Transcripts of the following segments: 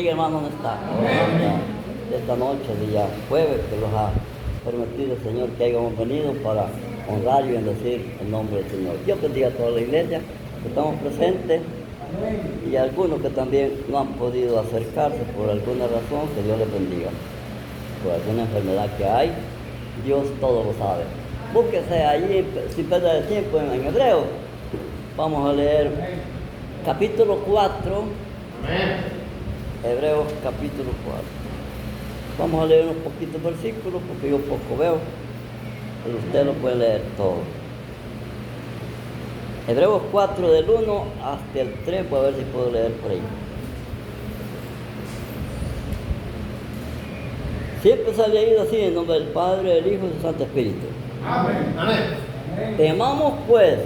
Hermano, de esta noche, día jueves, que nos ha permitido el Señor que hayamos venido para honrar y bendecir el nombre del Señor. Dios bendiga a toda la iglesia que estamos presentes y a algunos que también no han podido acercarse por alguna razón, que Dios les bendiga. Por alguna enfermedad que hay, Dios todo lo sabe. Búsquese allí, sin perder el tiempo, en Hebreos. Vamos a leer capítulo 4. Amén. Hebreos capítulo 4. Vamos a leer unos poquitos versículos porque yo poco veo, pero usted lo puede leer todo. Hebreos 4 del 1 hasta el 3, voy a ver si puedo leer por ahí. Siempre se ha leído así, en nombre del Padre, del Hijo y del Santo Espíritu. Amén. Amén. Temamos pues,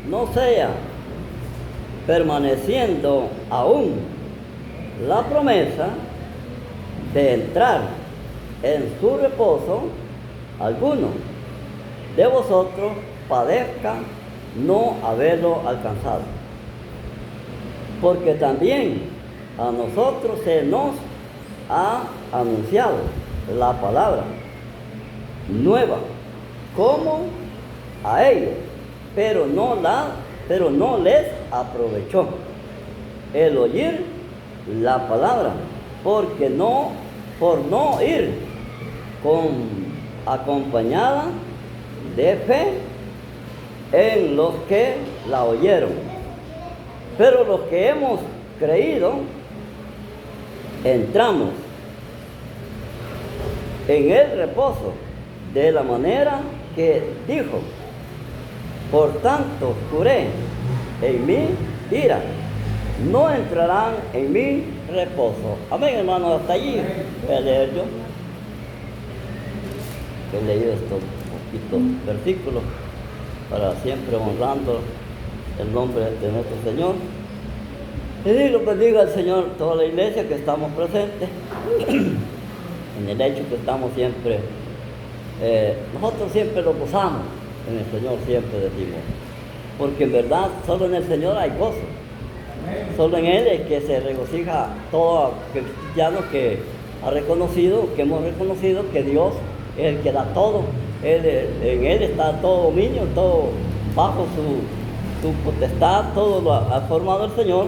no sea permaneciendo aún la promesa de entrar en su reposo, alguno de vosotros padezca no haberlo alcanzado. Porque también a nosotros se nos ha anunciado la palabra nueva, como a ellos, pero no les aprovechó el oír la palabra, por no ir acompañada de fe en los que la oyeron. Pero los que hemos creído, entramos en el reposo de la manera que dijo: por tanto juré en mi ira, no entrarán en mi reposo. Amén, hermanos, hasta allí voy a leer yo. He leído estos poquitos versículos para siempre honrando el nombre de nuestro Señor. Y digo, bendiga al Señor toda la iglesia que estamos presentes en el hecho que estamos siempre, nosotros siempre lo gozamos en el Señor, siempre decimos, porque en verdad solo en el Señor hay gozo. Solo en Él es que se regocija todo cristiano que ha reconocido, que hemos reconocido que Dios es el que da todo. En Él está todo dominio, todo bajo su potestad, todo lo ha formado el Señor,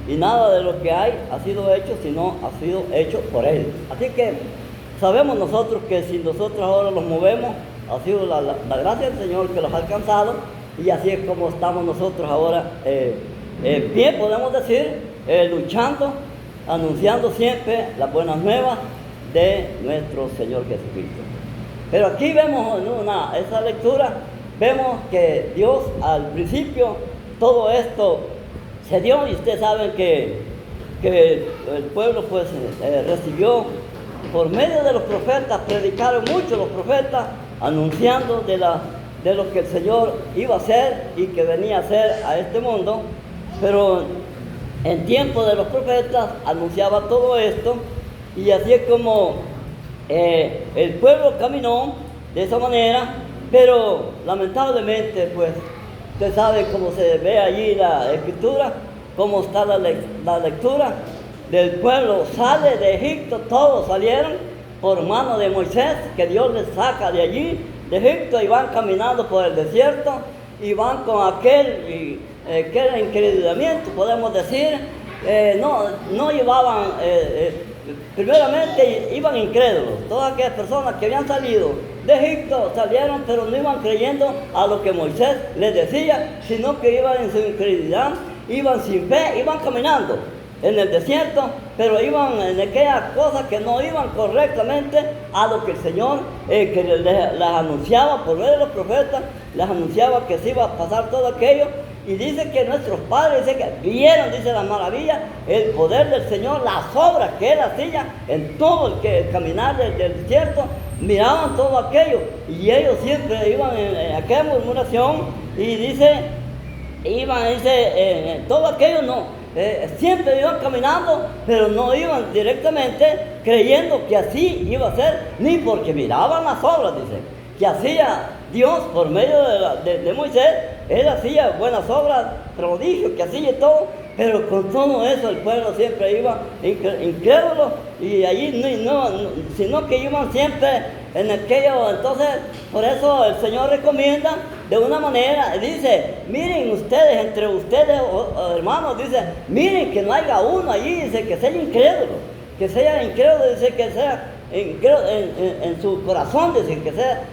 y nada de lo que hay ha sido hecho, sino ha sido hecho por Él. Así que sabemos nosotros que si nosotros ahora nos movemos, Ha sido la gracia del Señor que los ha alcanzado, y así es como estamos nosotros ahora, bien podemos decir, luchando, anunciando siempre las buenas nuevas de nuestro Señor Jesucristo. Pero aquí vemos en esa lectura, vemos que Dios al principio todo esto se dio, y ustedes saben que el pueblo pues recibió por medio de los profetas, predicaron mucho los profetas, anunciando de lo que el Señor iba a hacer y que venía a hacer a este mundo. Pero en tiempo de los profetas anunciaba todo esto, y así es como el pueblo caminó de esa manera. Pero lamentablemente pues usted sabe cómo se ve allí la escritura, cómo está la lectura del pueblo. Sale de Egipto, todos salieron por mano de Moisés, que Dios les saca de allí, de Egipto, y van caminando por el desierto, y van con aquel incredulamiento, podemos decir. No llevaban, primeramente iban incrédulos. Todas aquellas personas que habían salido de Egipto salieron, pero no iban creyendo a lo que Moisés les decía, sino que iban en su incredulidad, iban sin fe, iban caminando en el desierto, pero iban en aquellas cosas que no iban correctamente a lo que el Señor que les anunciaba por medio de los profetas, les anunciaba que se iba a pasar todo aquello. Y dice que nuestros padres, dice que vieron, dice, la maravilla, el poder del Señor, las obras que Él hacía en todo el caminar del desierto. Miraban todo aquello, y ellos siempre iban en aquella murmuración, y dice, todo aquello siempre iban caminando, pero no iban directamente creyendo que así iba a ser, ni porque miraban las obras, dice, que hacía Dios por medio de Moisés. Él hacía buenas obras, prodigios, que hacía todo, pero con todo eso el pueblo siempre iba incrédulo, y allí sino que iban siempre en aquello. Entonces, por eso el Señor recomienda de una manera, dice, miren ustedes, entre ustedes, hermanos, dice, miren que no haya uno allí, dice, que sea incrédulo, dice, que sea en su corazón, dice,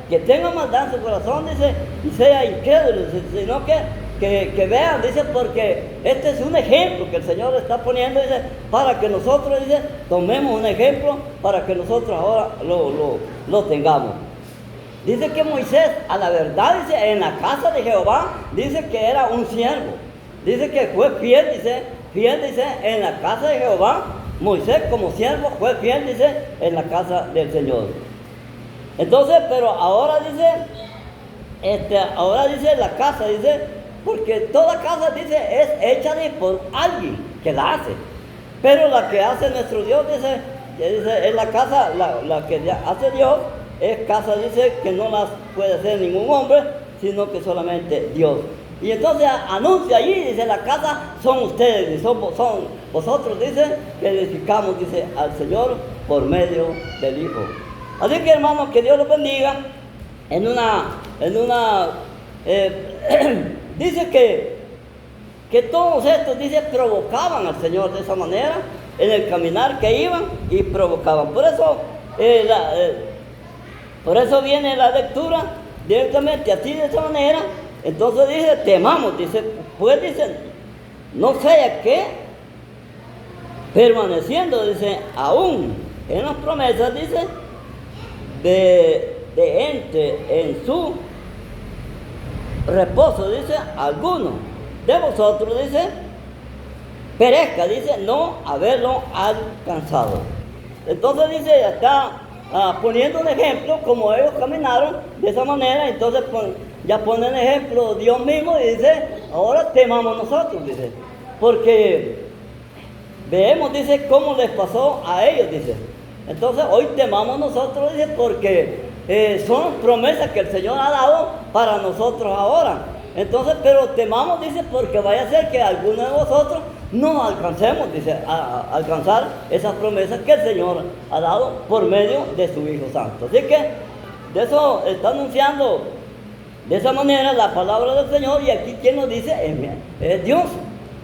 que tenga maldad en su corazón, dice, y sea incrédulo, sino que vean, dice, porque este es un ejemplo que el Señor está poniendo, dice, para que nosotros, dice, tomemos un ejemplo, para que nosotros ahora lo tengamos. Dice que Moisés, a la verdad, dice, en la casa de Jehová, dice que era un siervo, dice que fue fiel, dice, en la casa de Jehová. Moisés como siervo fue fiel, dice, en la casa del Señor. Entonces, pero ahora dice la casa, dice, porque toda casa, dice, es hecha por alguien que la hace. Pero la que hace nuestro Dios, dice es la casa, la que hace Dios, es casa, dice, que no las puede hacer ningún hombre, sino que solamente Dios. Y entonces anuncia allí, dice, la casa son ustedes, son vosotros, dice, que edificamos, dice, al Señor por medio del Hijo. Así que, hermanos, que Dios los bendiga. Dice que todos estos, dice, provocaban al Señor de esa manera, en el caminar que iban, y provocaban. Por eso viene la lectura directamente así, de esa manera. Entonces dice, temamos, dice, pues dice, no sea que, permaneciendo, dice, aún en las promesas, dice, de entre en su reposo, dice, alguno de vosotros, dice, perezca, dice, no haberlo alcanzado. Entonces dice, está poniendo un ejemplo, como ellos caminaron de esa manera. Entonces ya pone el ejemplo Dios mismo, y dice, ahora temamos nosotros, dice, porque vemos, dice, cómo les pasó a ellos, dice. Entonces hoy temamos nosotros, dice, porque son promesas que el Señor ha dado para nosotros ahora. Entonces, pero temamos, dice, porque vaya a ser que alguno de vosotros no alcancemos, dice, a alcanzar esas promesas que el Señor ha dado por medio de su Hijo Santo. Así que de eso está anunciando de esa manera la palabra del Señor, y aquí quien nos dice es Dios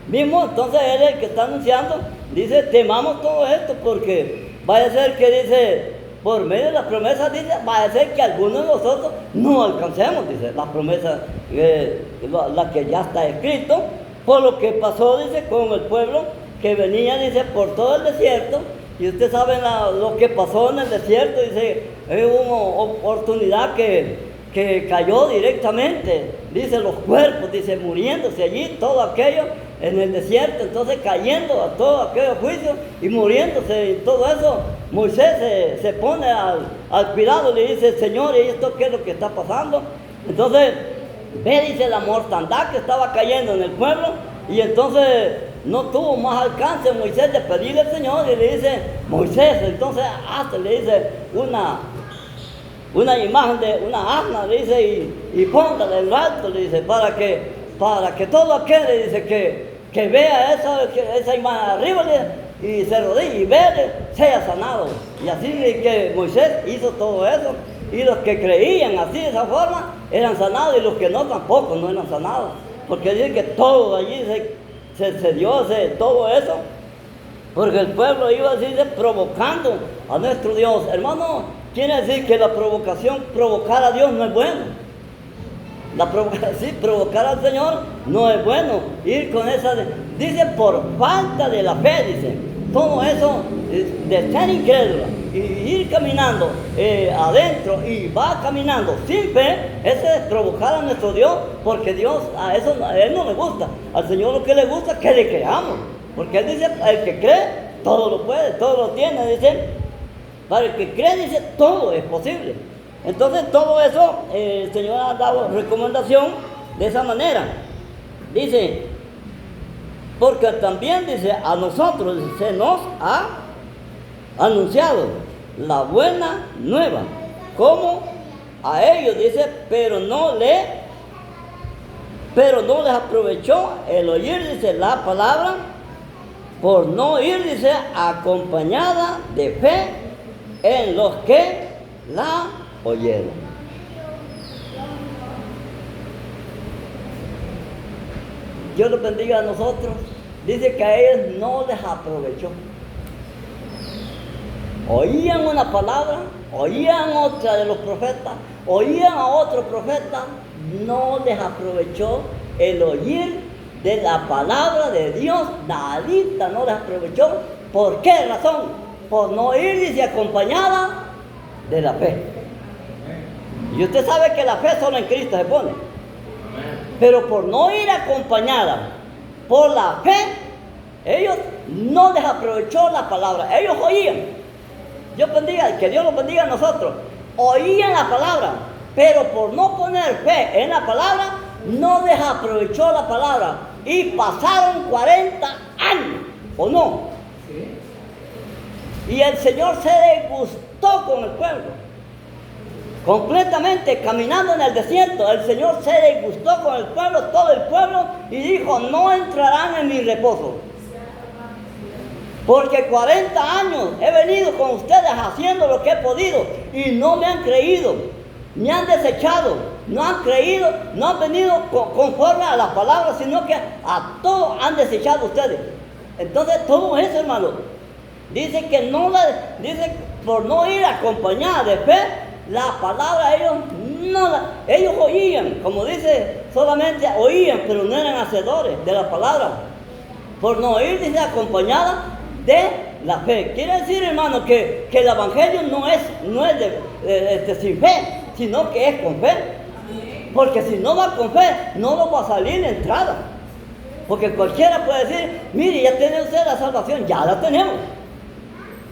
mismo. Entonces Él es el que está anunciando, dice, temamos todo esto, porque vaya a ser que, dice, por medio de las promesas, dice, va a ser que algunos de nosotros no alcancemos, dice, la promesa, la que ya está escrito, por lo que pasó, dice, con el pueblo que venía, dice, por todo el desierto. Y ustedes saben lo que pasó en el desierto, dice, hubo una oportunidad que cayó directamente, dice, los cuerpos, dice, muriéndose allí, todo aquello en el desierto, entonces cayendo a todo aquello juicio y muriéndose y todo eso. Moisés se pone al cuidado, le dice, Señor, ¿y esto qué es lo que está pasando? Entonces, ve, dice, la mortandad que estaba cayendo en el pueblo, y entonces no tuvo más alcance Moisés de pedirle al Señor, y le dice, Moisés, entonces hazte, le dice, una imagen de una asna, le dice, y póngala en lo alto, le dice, para que todo aquel, le dice, que vea esa imagen arriba, le dice, y se rodille y vea, sea sanado. Y así que Moisés hizo todo eso, y los que creían así de esa forma eran sanados, y los que no tampoco no eran sanados, porque dice que todo allí se dio todo eso, porque el pueblo iba así provocando a nuestro Dios. Hermano, quiere decir que la provocación, provocar a Dios no es bueno. Provocar al Señor no es bueno. Ir con esa, dice, por falta de la fe, dice, todo eso de ser incrédulo y ir caminando adentro y va caminando sin fe, ese es provocar a nuestro Dios, porque Dios a Él no le gusta. Al Señor lo que le gusta es que le creamos, porque Él dice, el que cree, todo lo puede, todo lo tiene, dice. Para el que cree, dice, todo es posible. Entonces todo eso, el Señor ha dado recomendación de esa manera. Dice, porque también, dice, a nosotros se nos ha anunciado la buena nueva, como a ellos, dice, pero no les aprovechó el oír, dice, la palabra, por no ir, dice, acompañada de fe en los que la oyeron. Dios los bendiga a nosotros. Dice que a ellos no les aprovechó. Oían una palabra, oían otra de los profetas, oían a otro profeta, no les aprovechó el oír de la palabra de Dios, nadita no les aprovechó. ¿Por qué razón? Por no ir, dice, acompañada de la fe. Y usted sabe que la fe solo en Cristo se pone. Pero por no ir acompañada por la fe, ellos no les aprovechó la palabra. Ellos oían. Dios bendiga, que Dios los bendiga a nosotros. Oían la palabra, pero por no poner fe en la palabra, no les aprovechó la palabra. Y pasaron 40 años, ¿o no? Sí. Y el Señor se disgustó con el pueblo. Completamente caminando en el desierto, el Señor se disgustó con el pueblo, todo el pueblo, y dijo, no entrarán en mi reposo. Porque 40 años he venido con ustedes haciendo lo que he podido y no me han creído, me han desechado, no han creído, no han venido conforme a las palabras, sino que a todo han desechado ustedes. Entonces todo eso, hermano, dice que dice por no ir acompañada de fe, la palabra ellos oían, como dice, solamente oían, pero no eran hacedores de la palabra. Por no ir, dice, acompañada de la fe. Quiere decir, hermano, que el evangelio no es sin fe, sino que es con fe. Porque si no va con fe, no lo va a salir la entrada. Porque cualquiera puede decir, mire, ya tiene usted la salvación, ya la tenemos.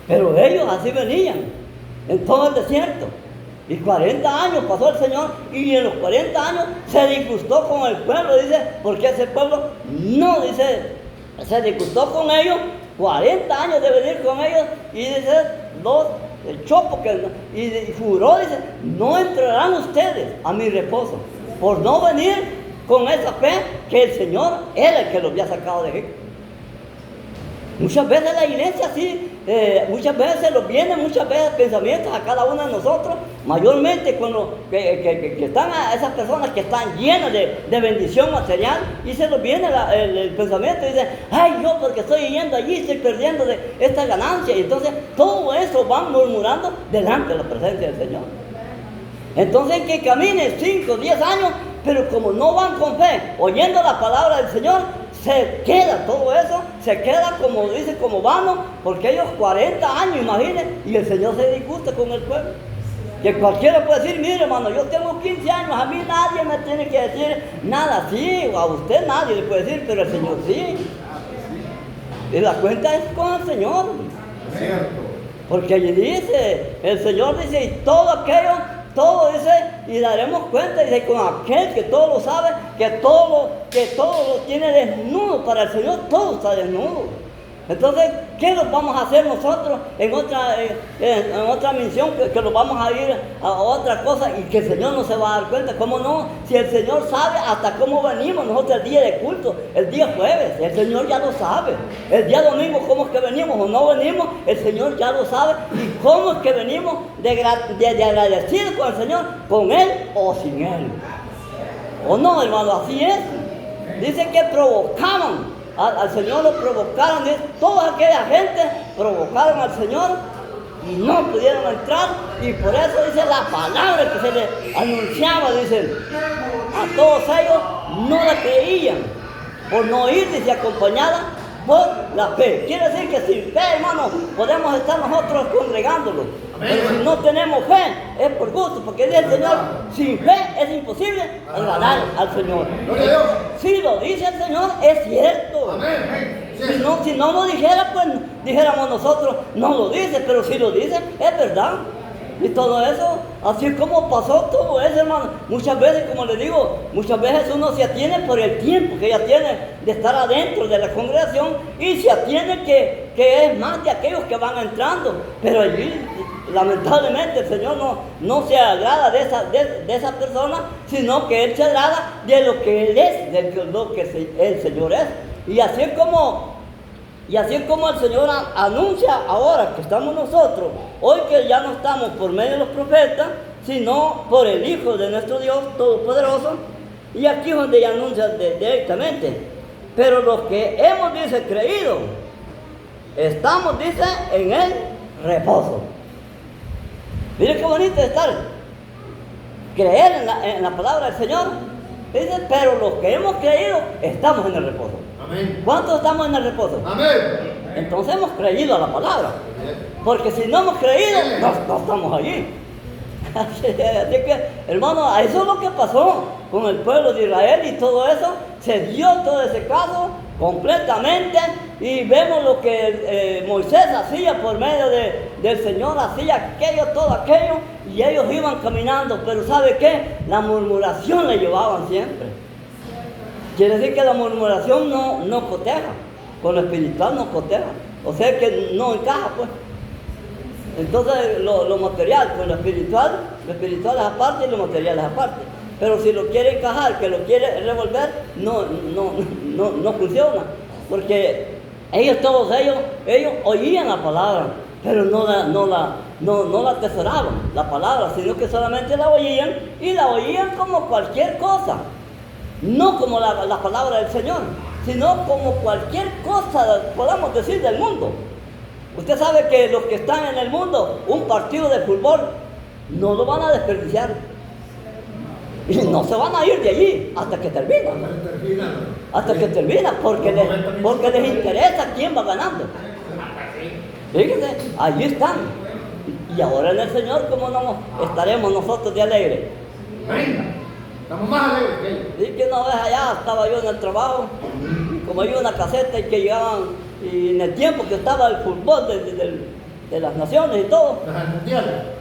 Pero ellos así venían, en todo el desierto. Y 40 años pasó el Señor, y en los 40 años se disgustó con el pueblo, dice, porque ese pueblo no, dice, se disgustó con ellos, 40 años de venir con ellos, y dice, echó y juró, dice, no entrarán ustedes a mi reposo, por no venir con esa fe que el Señor era el que los había sacado de Egipto. Muchas veces la iglesia así, muchas veces nos vienen, muchas veces pensamientos a cada uno de nosotros, Mayormente cuando que están esas personas que están llenas de bendición material y se les viene el pensamiento y dicen, ay, yo porque estoy yendo allí estoy perdiendo de esta ganancia. Y entonces todo eso van murmurando delante de la presencia del Señor. Entonces que caminen 5, 10 años, pero como no van con fe, oyendo la palabra del Señor, se queda todo eso, se queda como dice, como vano, porque ellos 40 años, imaginen, y el Señor se disgusta con el pueblo. Que cualquiera puede decir, mire hermano, yo tengo 15 años, a mí nadie me tiene que decir nada, sí, a usted nadie le puede decir, pero el Señor sí. Y la cuenta es con el Señor. Cierto. Porque allí dice, el Señor dice, y todo aquello, todo dice, y daremos cuenta, dice, con aquel que todo lo sabe, que todo lo tiene desnudo para el Señor, todo está desnudo. Entonces, ¿qué nos vamos a hacer nosotros en otra misión? Que nos vamos a ir a otra cosa y que el Señor no se va a dar cuenta. ¿Cómo no? Si el Señor sabe hasta cómo venimos nosotros el día de culto, el día jueves, el Señor ya lo sabe. El día domingo, cómo es que venimos o no venimos, el Señor ya lo sabe. Y cómo es que venimos de agradecidos con el Señor, con Él o sin Él. ¿O no, hermano? Así es. Dice que provocaban. Al Señor lo provocaron, toda aquella gente provocaron al Señor y no pudieron entrar, y por eso dice la palabra que se le anunciaba, dicen, a todos ellos no la creían, por no ir, dice, acompañada por la fe. Quiere decir que sin fe, hermano, podemos estar nosotros congregándolos. Pero si no tenemos fe, es por gusto, porque dice el Señor, sin fe es imposible agradar al Señor. Si lo dice el Señor, es cierto. Si no lo dijera, pues dijéramos nosotros, no lo dice, pero si lo dice, es verdad. Y todo eso, así como pasó todo eso, hermano. Muchas veces, como les digo, muchas veces uno se atiene por el tiempo que ya tiene de estar adentro de la congregación y se atiene que es más de aquellos que van entrando. Pero allí, lamentablemente, el Señor no se agrada de esa persona, sino que Él se agrada de lo que Él es, de lo que el Señor es. Y así es como el Señor anuncia ahora que estamos nosotros, hoy que ya no estamos por medio de los profetas, sino por el Hijo de nuestro Dios Todopoderoso, y aquí es donde ya anuncia directamente. Pero los que hemos, dice, creído, estamos, dice, en el reposo. Miren qué bonito es estar, creer en la palabra del Señor, dice, pero los que hemos creído, estamos en el reposo. Amén. ¿Cuántos estamos en el reposo? Amén. Entonces hemos creído a la palabra. Porque si no hemos creído, no estamos allí. Así que, hermano, eso es lo que pasó con el pueblo de Israel y todo eso. Se dio todo ese caso completamente. Y vemos lo que Moisés hacía por medio del Señor, hacía todo aquello. Y ellos iban caminando, pero ¿sabe qué? La murmuración le llevaban siempre. Quiere decir que la murmuración no coteja, con lo espiritual no coteja, o sea que no encaja, pues. Entonces lo material con lo espiritual es aparte y lo material es aparte. Pero si lo quiere encajar, que lo quiere revolver, no funciona, porque todos ellos oían la palabra, pero no la atesoraban, la palabra, sino que solamente la oían, y la oían como cualquier cosa. No como la palabra del Señor, sino como cualquier cosa, podamos decir, del mundo. Usted sabe que los que están en el mundo, un partido de fútbol, no lo van a desperdiciar. Y no se van a ir de allí hasta que termina. Hasta que termina, porque les interesa quién va ganando. Fíjense, allí están. Y ahora en el Señor, ¿cómo no estaremos nosotros de alegres? Estamos más alegres que ellos. Y que una vez allá estaba yo en el trabajo, como había una caseta y que llegaban, y en el tiempo que estaba el fútbol de las naciones y todo,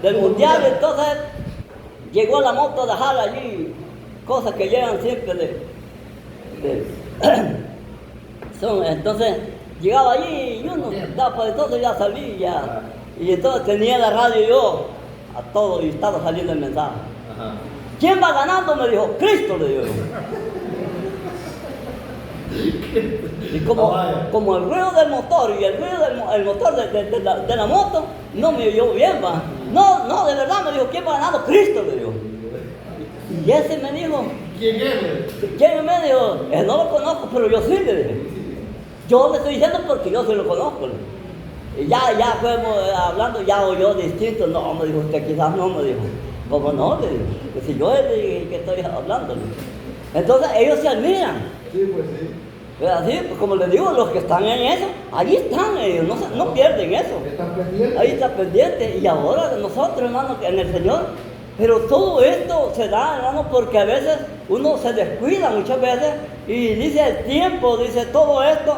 del mundial, entonces llegó la moto a dejar allí cosas que llegan siempre entonces llegaba allí y uno, pues entonces ya salí y entonces tenía la radio yo a todo y estaba saliendo el mensaje. Ajá. ¿Quién va ganando? Me dijo, Cristo, le digo. Y como el ruido del motor y el ruido del motor de la moto no me oyó bien, va. No, no, de verdad, me dijo, ¿quién va ganando? Cristo, le dijo. Y ese me dijo, ¿Quién es? ¿quién me dijo? No lo conozco, pero yo sí, le dije. Yo le estoy diciendo porque yo sí lo conozco. Y ya fuimos hablando, ya oyó distinto. No, me dijo, usted quizás no, me dijo. ¿Cómo no? Le digo, pues si yo es el que estoy hablando. Entonces ellos se admiran. Sí, pues sí. Pues así, pues como les digo, los que están en eso, ahí están ellos, no pierden eso. Están pendientes. Ahí está pendiente. Y ahora nosotros, hermano, en el Señor. Pero todo esto se da, hermano, porque a veces uno se descuida muchas veces y dice el tiempo, dice todo esto.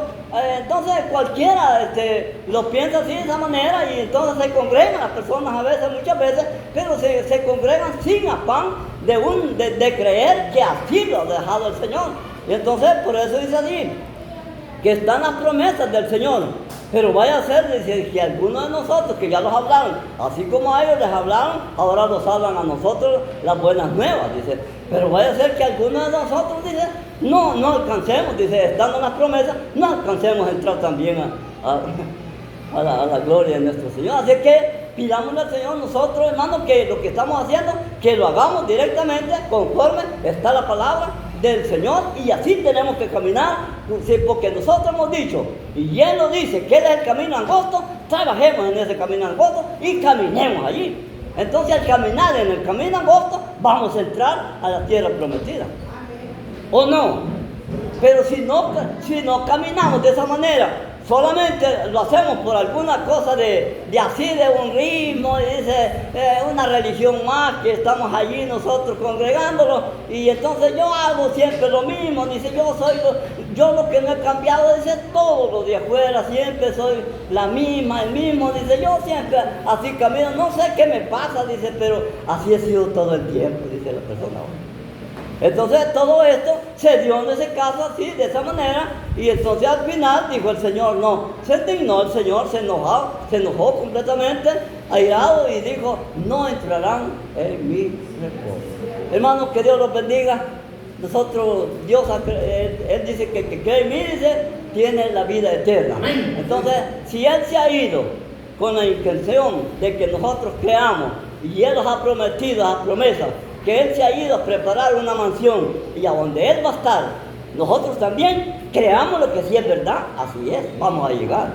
Entonces cualquiera lo piensa así de esa manera y entonces se congregan las personas a veces, muchas veces, pero se congregan sin afán de creer que así lo ha dejado el Señor. Y entonces por eso dice así, que están las promesas del Señor. Pero vaya a ser, dice, que algunos de nosotros que ya los hablaron, así como a ellos les hablaron, ahora nos hablan a nosotros las buenas nuevas, dice. Pero vaya a ser que algunos de nosotros, dice, no alcancemos, dice, estando en las promesas, no alcancemos a entrar también a la gloria de nuestro Señor. Así que pidámosle al Señor nosotros, hermanos, que lo que estamos haciendo, que lo hagamos directamente, conforme está la palabra del Señor, y así tenemos que caminar, porque nosotros hemos dicho, y Él lo dice, que Él es el camino angosto, trabajemos en ese camino angosto y caminemos allí. Entonces al caminar en el camino angosto, vamos a entrar a la tierra prometida. ¿O no? Pero si no caminamos de esa manera, solamente lo hacemos por alguna cosa de así, de un ritmo, y dice, una religión más, que estamos allí nosotros congregándolos, y entonces yo hago siempre lo mismo, dice, yo lo que no he cambiado, dice, todo lo de afuera, siempre soy el mismo, dice, yo siempre así camino, no sé qué me pasa, dice, pero así he sido todo el tiempo, dice la persona. Entonces todo esto se dio en ese caso así, de esa manera, y entonces al final dijo el Señor, no, se indignó el Señor, se enojó completamente, airado, y dijo, no entrarán en mi reposo. Hermanos, que Dios los bendiga. Nosotros, Dios, Él dice que cree en mí, dice, tiene la vida eterna. Entonces, si Él se ha ido con la intención de que nosotros creamos, y Él nos ha prometido las promesas, que Él se ha ido a preparar una mansión y a donde Él va a estar, nosotros también creamos lo que sí es verdad, así es, vamos a llegar.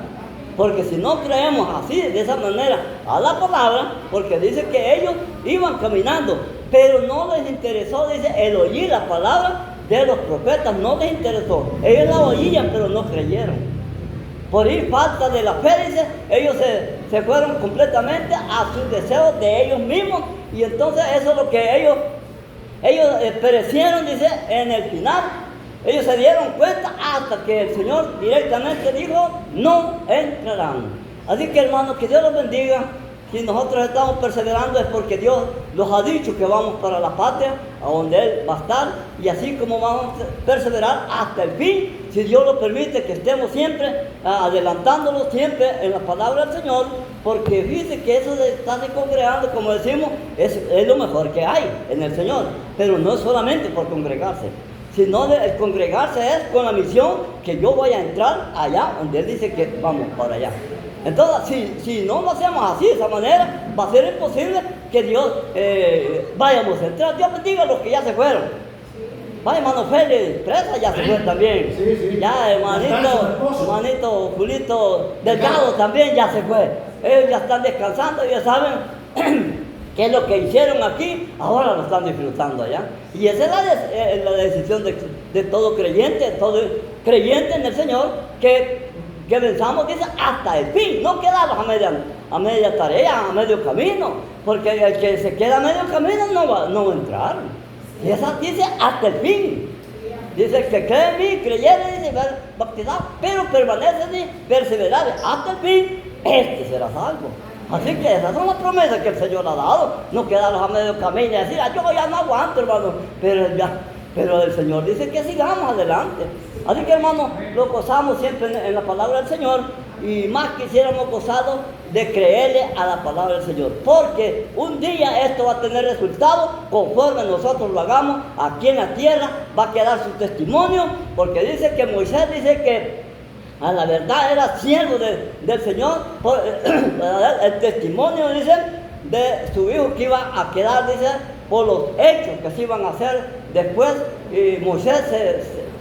Porque si no creemos así, de esa manera, a la palabra, porque dice que ellos iban caminando, pero no les interesó, dice, el oír la palabra de los profetas, no les interesó. Ellos la oían, pero no creyeron. Por ir falta de la fe, dice, ellos se fueron completamente a sus deseos de ellos mismos, y entonces eso es lo que ellos perecieron, dice, en el final. Ellos se dieron cuenta hasta que el Señor directamente dijo, no entrarán. Así que, hermanos, que Dios los bendiga. Si nosotros estamos perseverando es porque Dios nos ha dicho que vamos para la patria, a donde Él va a estar, y así como vamos a perseverar hasta el fin, si Dios lo permite, que estemos siempre adelantándonos siempre en la palabra del Señor, porque fíjense que eso de estarse congregando, como decimos, es lo mejor que hay en el Señor, pero no es solamente por congregarse, sino el congregarse es con la misión que yo voy a entrar allá donde Él dice que vamos para allá. Entonces, si no lo hacemos así, de esa manera, va a ser imposible que Dios vayamos a entrar. Dios bendiga a los que ya se fueron. Vaya, hermano Félix, presa ya se fue también. Sí. Ya, hermanito Julito Delgado también ya se fue. Ellos ya están descansando, ya saben qué es lo que hicieron aquí, ahora lo están disfrutando allá. Y esa es la decisión de todo creyente en el Señor, que venzamos, dice, hasta el fin, no quedarnos a media tarea, a medio camino, porque el que se queda a medio camino no va a entrar. Y esa dice hasta el fin. Dice que cree en mí, creyere, dice, bautizado, pero permanece, dice, perseverare hasta el fin, este será salvo. Así que esas son las promesas que el Señor ha dado, no quedarnos a medio camino y decir, yo ya no aguanto, hermano, pero el Señor dice que sigamos adelante. Así que, hermano, lo gozamos siempre en la palabra del Señor, y más quisiéramos gozado de creerle a la palabra del Señor, porque un día esto va a tener resultado conforme nosotros lo hagamos aquí en la tierra. Va a quedar su testimonio, porque dice que Moisés dice que a la verdad era siervo del Señor, el testimonio dice de su hijo que iba a quedar, dice, por los hechos que se iban a hacer después. Y Moisés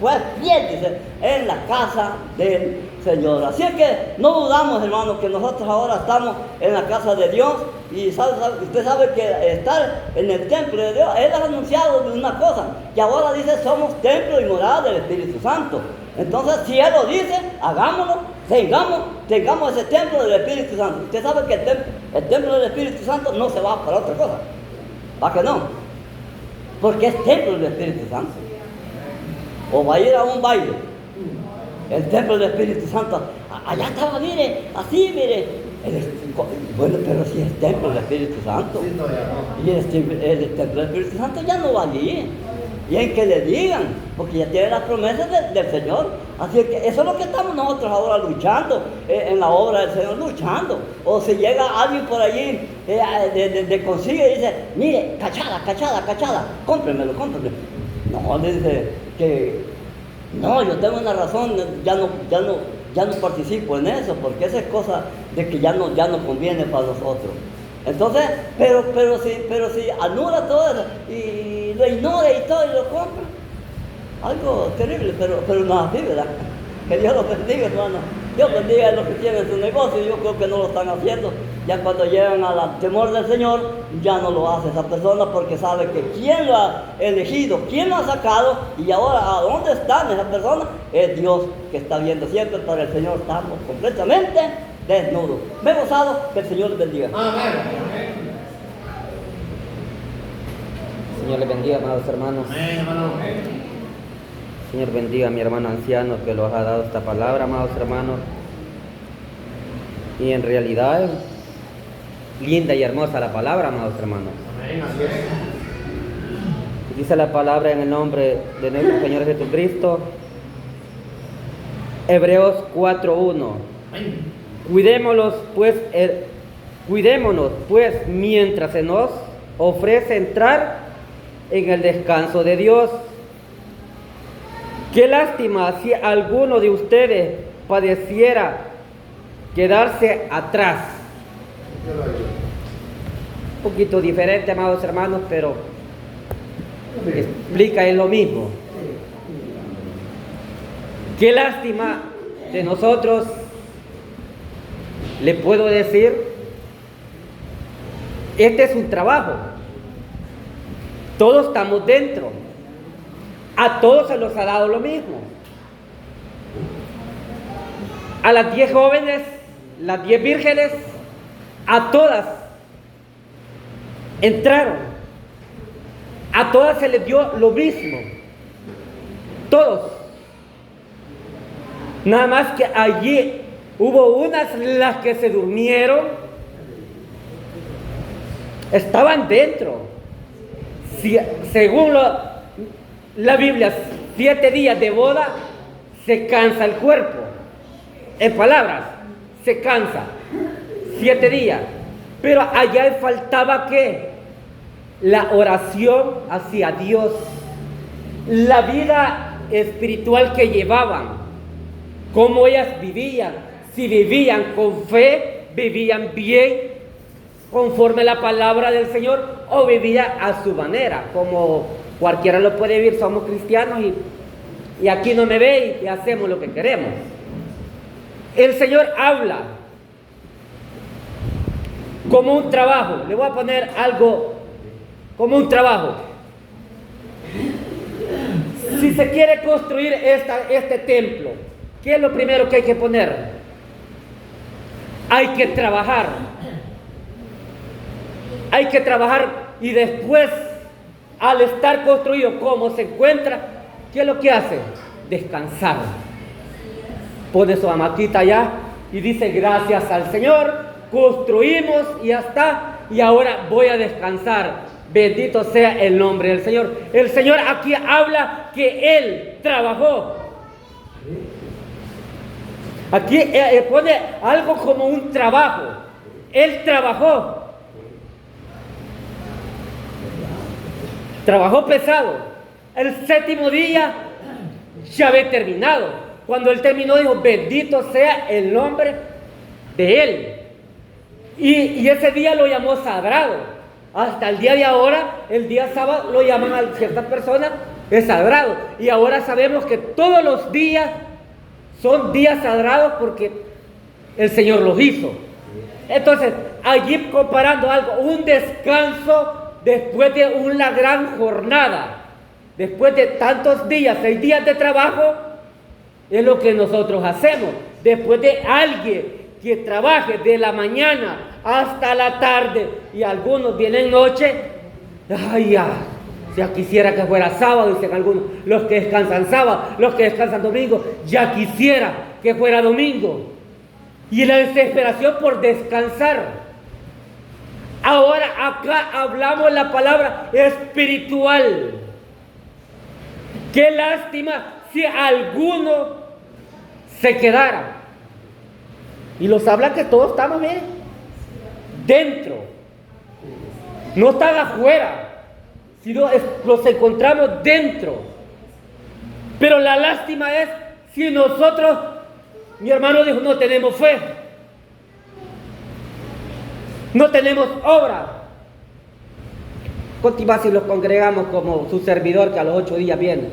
fue fiel, dice, en la casa del Señor. Así es que no dudamos, hermanos, que nosotros ahora estamos en la casa de Dios. Y usted sabe que estar en el templo de Dios, Él ha anunciado de una cosa, que ahora dice somos templo y morada del Espíritu Santo. Entonces, si Él lo dice, hagámoslo, tengamos ese templo del Espíritu Santo. Usted sabe que el templo del Espíritu Santo no se va para otra cosa. ¿Va que no? Porque es templo del Espíritu Santo. O va a ir a un baile. El templo del Espíritu Santo. Allá estaba, mire, así, mire. Bueno, pero si es templo del Espíritu Santo. Y el templo del Espíritu Santo ya no va allí. Y en que le digan, porque ya tiene las promesas del Señor. Así que eso es lo que estamos nosotros ahora luchando, en la obra del Señor, luchando. O si llega alguien por allí, consigue y dice, mire, cachada, cómpremelo. No, dice que, no, yo tengo una razón, ya no participo en eso, porque esa es cosa de que ya no conviene para nosotros. Entonces, pero si anula todo eso y lo ignora y todo y lo compra, algo terrible, pero no así, ¿verdad? Que Dios los bendiga, hermano. Dios bendiga a los que tienen su negocio. Yo creo que no lo están haciendo. Ya cuando llegan al temor del Señor, ya no lo hace esa persona, porque sabe que quién lo ha elegido, quién lo ha sacado, y ahora a dónde está esa persona, es Dios que está viendo siempre. Para el Señor estamos completamente desnudos. Me he gozado, que el Señor les bendiga. Amén. Señor les bendiga, amados hermanos. Amén, hermano. Señor bendiga a mi hermano anciano que los ha dado esta palabra, amados hermanos. Y en realidad es linda y hermosa la palabra, amados hermanos. Amén, así es. Dice la palabra en el nombre de nuestro Señor Jesucristo. Hebreos 4:1. Cuidémonos pues mientras se nos ofrece entrar en el descanso de Dios. Qué lástima si alguno de ustedes padeciera quedarse atrás. Un poquito diferente, amados hermanos, pero explica en lo mismo. Qué lástima de nosotros, le puedo decir, este es un trabajo. Todos estamos dentro. A todos se los ha dado lo mismo. A las 10 jóvenes, las 10 vírgenes, a todas entraron. A todas se les dio lo mismo. Todos. Nada más que allí hubo unas las que se durmieron. Estaban dentro. Según la Biblia, 7 días de boda se cansa el cuerpo. En palabras, se cansa. 7 días. Pero allá faltaba ¿qué? La oración hacia Dios. La vida espiritual que llevaban. Cómo ellas vivían. Si vivían con fe, vivían bien, conforme la palabra del Señor, o vivía a su manera, como cualquiera lo puede vivir. Somos cristianos y aquí no me ve y hacemos lo que queremos. El Señor habla como un trabajo. Le voy a poner algo como un trabajo. Si se quiere construir este templo, ¿qué es lo primero que hay que poner? Hay que trabajar. Hay que trabajar y después, al estar construido como se encuentra, ¿qué es lo que hace? Descansar. Pone su hamaquita allá y dice gracias al Señor, construimos y ya está, y ahora voy a descansar. Bendito sea el nombre del Señor. El Señor aquí habla que Él trabajó. Aquí pone algo como un trabajo. Él trabajó. Trabajó pesado. El 7º día ya había terminado. Cuando Él terminó dijo, bendito sea el nombre de Él. Y ese día lo llamó sagrado. Hasta el día de ahora, el día sábado lo llaman a ciertas personas es sagrado. Y ahora sabemos que todos los días son días sagrados porque el Señor los hizo. Entonces, allí comparando algo, un descanso después de una gran jornada, después de tantos días, 6 días de trabajo, es lo que nosotros hacemos. Después de alguien que trabaje de la mañana hasta la tarde, y algunos vienen noche, ay, ya quisiera que fuera sábado, dicen algunos, los que descansan sábado, los que descansan domingo, ya quisiera que fuera domingo. Y la desesperación por descansar. Ahora acá hablamos la palabra espiritual. Qué lástima si alguno se quedara. Y los habla que todos estamos bien dentro. No están afuera, sino los encontramos dentro. Pero la lástima es si nosotros, mi hermano dijo, no tenemos fe, no tenemos obra. ¿Cuánto más si los congregamos como su servidor que a los 8 días viene?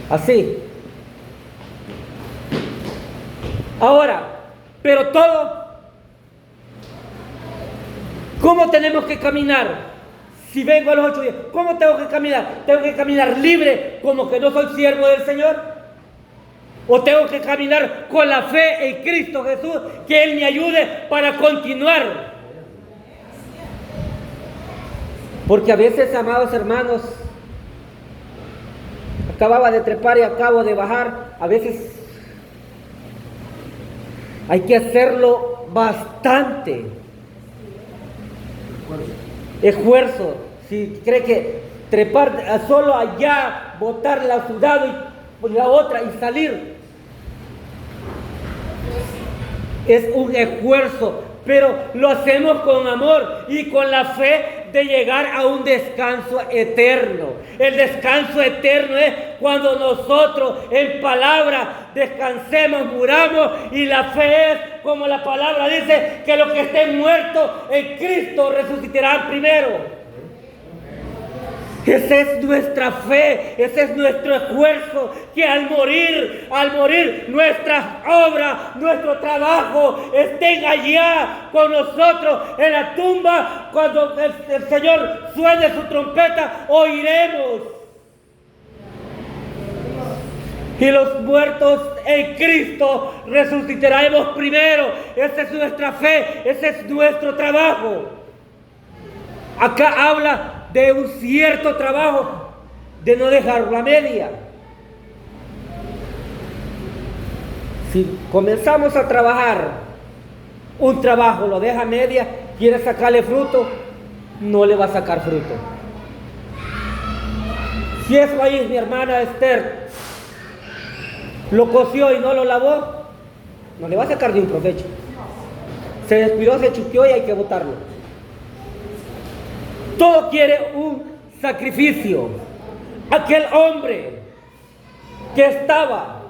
Así. Ahora, pero todo, ¿cómo tenemos que caminar? Si vengo a los 8 días, ¿cómo tengo que caminar? ¿Tengo que caminar libre como que no soy siervo del Señor? ¿O tengo que caminar con la fe en Cristo Jesús, que Él me ayude para continuar? Porque a veces, amados hermanos, acababa de trepar y acabo de bajar, a veces hay que hacerlo bastante esfuerzo. Si cree que trepar solo allá, botar la sudado y la otra y salir, es un esfuerzo, pero lo hacemos con amor y con la fe de llegar a un descanso eterno. El descanso eterno es cuando nosotros en palabra descansemos, muramos, y la fe es como la palabra dice, que los que estén muertos en Cristo resucitarán primero. Esa es nuestra fe, ese es nuestro esfuerzo, que al morir nuestras obras, nuestro trabajo estén allá con nosotros en la tumba. Cuando el Señor suene su trompeta, oiremos. Y los muertos en Cristo resucitaremos primero. Esa es nuestra fe, ese es nuestro trabajo. Acá habla de un cierto trabajo, de no dejarlo a media. Si comenzamos a trabajar un trabajo, lo deja a media, quiere sacarle fruto, no le va a sacar fruto. Si eso ahí, mi hermana Esther lo coció y no lo lavó, no le va a sacar ni un provecho. Se despiró, se chupió y hay que botarlo. Todo quiere un sacrificio. Aquel hombre que estaba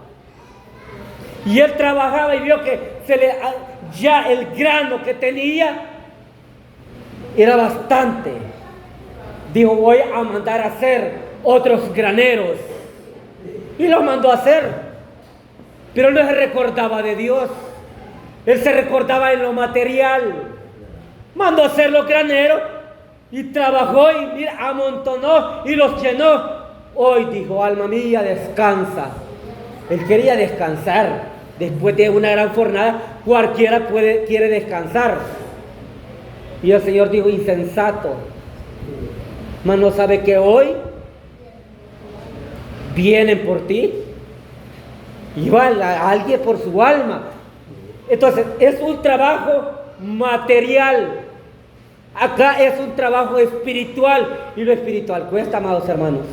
y él trabajaba y vio que ya el grano que tenía era bastante. Dijo, voy a mandar a hacer otros graneros. Y lo mandó a hacer. Pero no se recordaba de Dios. Él se recordaba en lo material. Mandó a hacer los graneros. Y trabajó y mira, amontonó y los llenó. Hoy dijo, alma mía, descansa. Él quería descansar. Después de una gran jornada, cualquiera quiere descansar. Y el Señor dijo, insensato. Mas no sabe que hoy vienen por ti. Y va a alguien por su alma. Entonces, es un trabajo material. Acá es un trabajo espiritual, y lo espiritual cuesta, amados hermanos.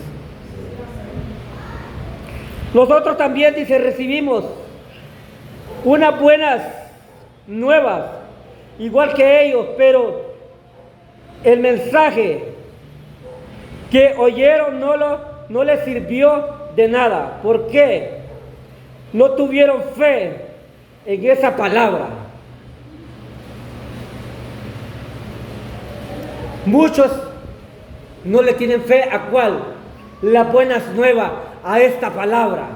Nosotros también, dice, recibimos unas buenas nuevas, igual que ellos, pero el mensaje que oyeron no les sirvió de nada. ¿Por qué? No tuvieron fe en esa palabra. Muchos no le tienen fe a cuál, las buenas nuevas, a esta palabra.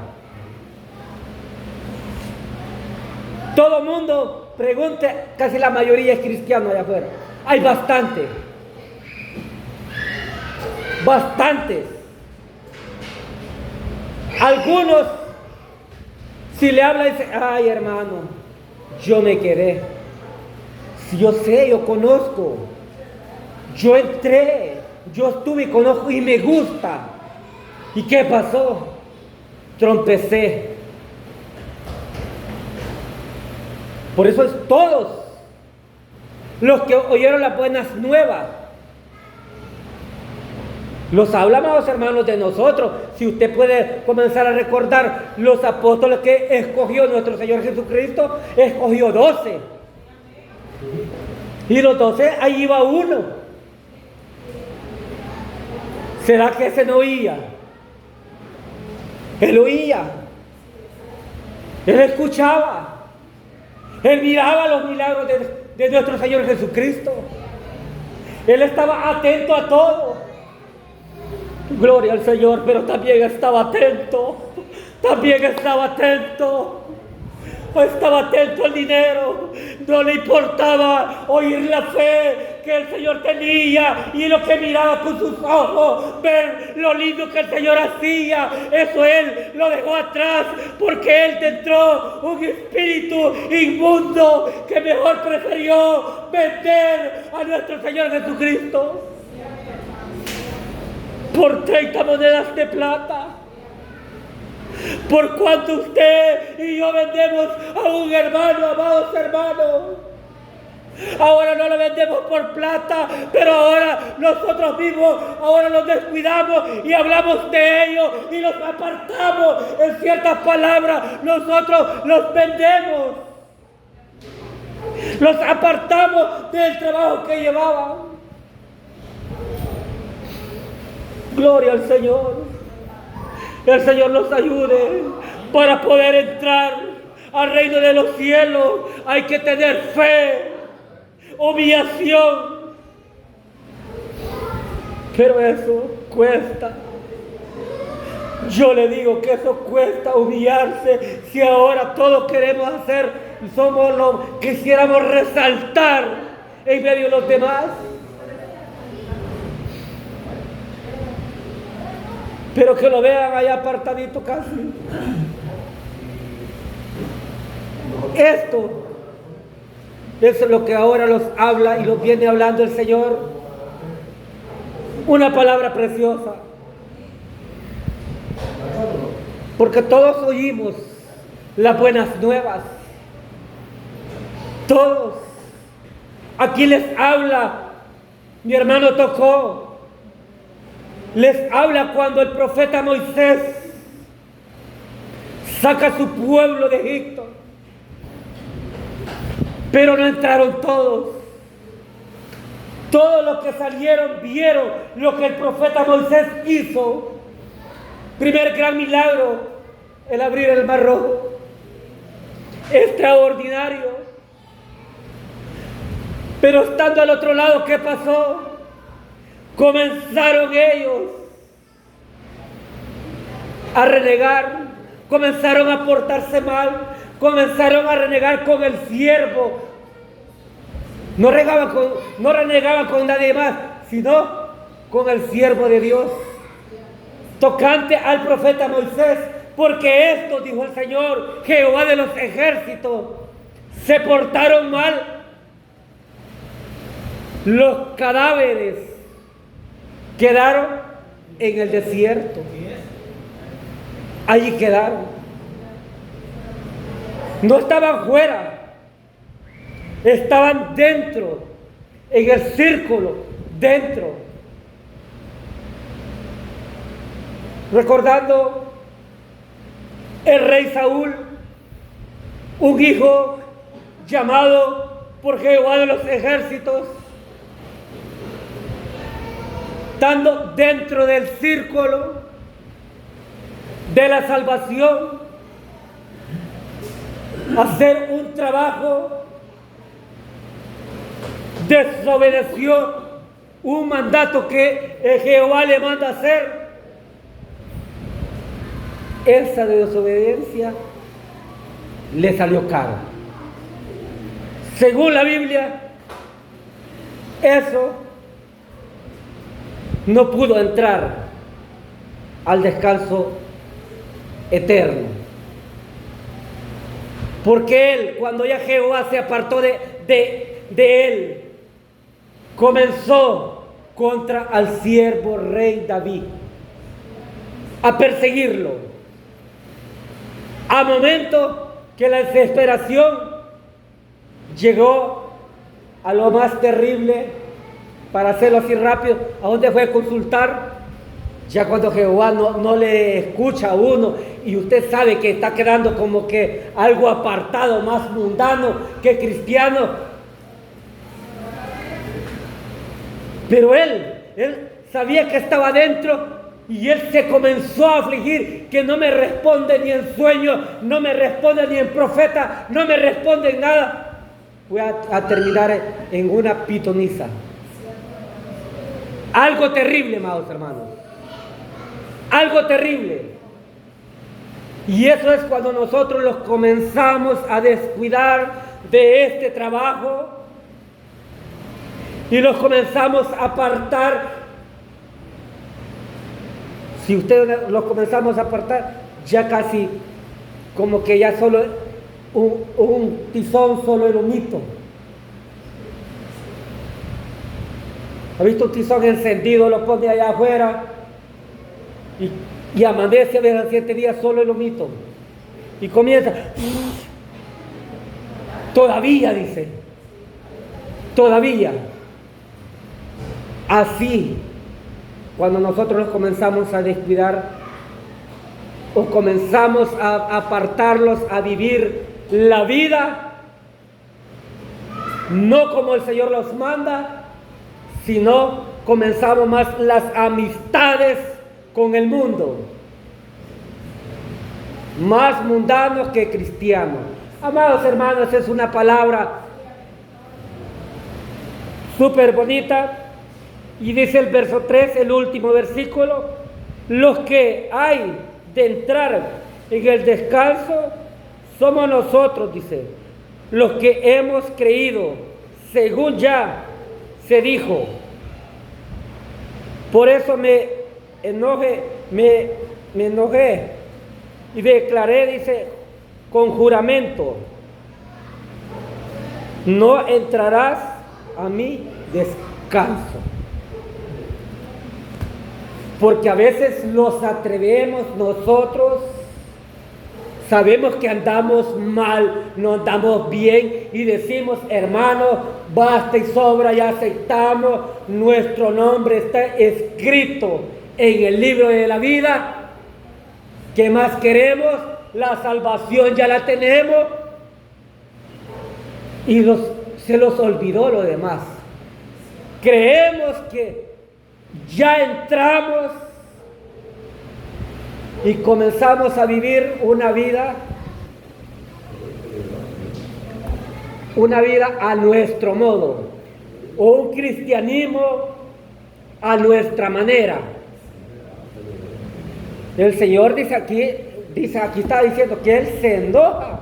Todo mundo pregunte, casi la mayoría es cristiano allá afuera. Hay bastantes. Algunos, si le habla, dicen, ay hermano, yo me quedé. Si yo sé, yo conozco. Yo entré, yo estuve y conozco y me gusta. ¿Y qué pasó? Trompecé. Por eso es todos los que oyeron las buenas nuevas. Los hablamos, hermanos, de nosotros. Si usted puede comenzar a recordar los apóstoles que escogió nuestro Señor Jesucristo, escogió 12. Y los 12, ahí iba uno. ¿Será que ese no oía? Él oía. Él escuchaba. Él miraba los milagros de nuestro Señor Jesucristo. Él estaba atento a todo. Gloria al Señor, pero también estaba atento. También estaba atento. Estaba atento al dinero. No le importaba oír la fe que el Señor tenía y lo que miraba con sus ojos, ver lo lindo que el Señor hacía. Eso él lo dejó atrás porque él entró un espíritu inmundo que mejor prefirió vender a nuestro Señor Jesucristo por 30 monedas de plata. Por cuanto usted y yo vendemos a un hermano, amados hermanos. Ahora no lo vendemos por plata, pero ahora nosotros mismos, ahora nos descuidamos y hablamos de ellos y los apartamos en ciertas palabras. Nosotros los vendemos. Los apartamos del trabajo que llevaban. Gloria al Señor. Que el Señor nos ayude para poder entrar al reino de los cielos. Hay que tener fe, humillación. Pero eso cuesta. Yo le digo que eso cuesta, humillarse. Si ahora todos queremos hacer, somos los que quisiéramos resaltar en medio de los demás. Pero que lo vean allá apartadito casi. Esto es lo que ahora los habla y los viene hablando el Señor. Una palabra preciosa. Porque todos oímos las buenas nuevas. Todos. Aquí les habla mi hermano Tocó. Les habla cuando el profeta Moisés saca a su pueblo de Egipto. Pero no entraron todos. Todos los que salieron vieron lo que el profeta Moisés hizo. Primer gran milagro, el abrir el mar rojo. Extraordinario. Pero estando al otro lado, ¿qué pasó? Comenzaron ellos a renegar, comenzaron a portarse mal, comenzaron a renegar con el siervo. No renegaban con nadie más, sino con el siervo de Dios, tocante al profeta Moisés, porque esto, dijo el Señor, Jehová de los ejércitos, se portaron mal. Los cadáveres quedaron en el desierto. Allí quedaron. No estaban fuera, estaban dentro, en el círculo, dentro. Recordando el rey Saúl, un hijo llamado por Jehová de los ejércitos, estando dentro del círculo de la salvación, hacer un trabajo, desobedeció un mandato que Jehová le manda hacer. Esa desobediencia le salió caro. Según la Biblia, eso no pudo entrar al descanso eterno. Porque él, cuando ya Jehová se apartó de él, comenzó contra al siervo rey David, a perseguirlo, a momento que la desesperación llegó a lo más terrible. Para hacerlo así rápido, ¿a dónde fue a consultar? Ya cuando Jehová no le escucha a uno y usted sabe que está quedando como que algo apartado, más mundano que cristiano. Pero él sabía que estaba dentro y él se comenzó a afligir, que no me responde ni en sueño, no me responde ni en profeta, no me responde en nada. Voy a terminar en una pitoniza. Algo terrible, amados hermanos. Algo terrible. Y eso es cuando nosotros los comenzamos a descuidar de este trabajo y los comenzamos a apartar. Si ustedes los comenzamos a apartar, ya casi como que ya solo un tizón, solo el humito. ¿Ha visto un tizón encendido? Lo pone allá afuera y amanece a ver a 7 días solo el humito. Y comienza. Todavía, dice. Todavía. Así, cuando nosotros nos comenzamos a descuidar o comenzamos a apartarlos, a vivir la vida, no como el Señor los manda, sino comenzamos más las amistades con el mundo, más mundanos que cristianos. Amados hermanos, es una palabra súper bonita. Y dice el verso 3, el último versículo: los que hay de entrar en el descanso somos nosotros, dice, los que hemos creído, según ya se dijo. Por eso me enojé y declaré, dice, con juramento: no entrarás a mi descanso. Porque a veces nos atrevemos nosotros, sabemos que andamos mal, no andamos bien y decimos: hermano, basta y sobra, ya aceptamos, nuestro nombre está escrito en el libro de la vida. ¿Qué más queremos? La salvación ya la tenemos y se los olvidó lo demás. Creemos que ya entramos y comenzamos a vivir una vida a nuestro modo, o un cristianismo a nuestra manera. El Señor dice aquí está diciendo que Él se enoja.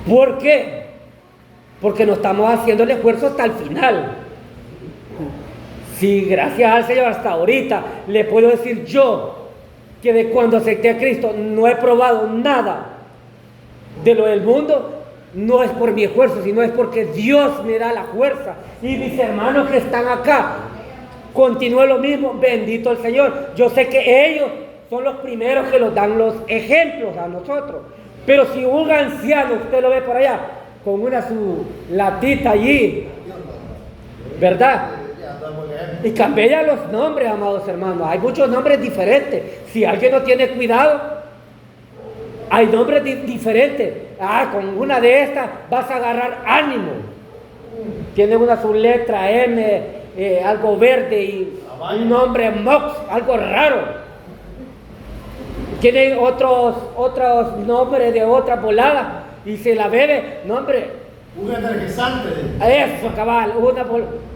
¿Por qué? Porque no estamos haciendo el esfuerzo hasta el final. Si gracias al Señor hasta ahorita le puedo decir yo que de cuando acepté a Cristo no he probado nada de lo del mundo, no es por mi esfuerzo, sino es porque Dios me da la fuerza. Y mis hermanos que están acá, continúe lo mismo, bendito el Señor. Yo sé que ellos son los primeros que nos dan los ejemplos a nosotros. Pero si un anciano, usted lo ve por allá, con su latita allí, ¿verdad? Y cambia los nombres, amados hermanos. Hay muchos nombres diferentes. Si alguien no tiene cuidado, hay nombres diferentes. Con una de estas vas a agarrar ánimo. Tiene su letra M, algo verde, y un nombre Mox, algo raro. tienen otros nombres de otra volada y se la bebe, no hombre. Un energizante. Eso, cabal,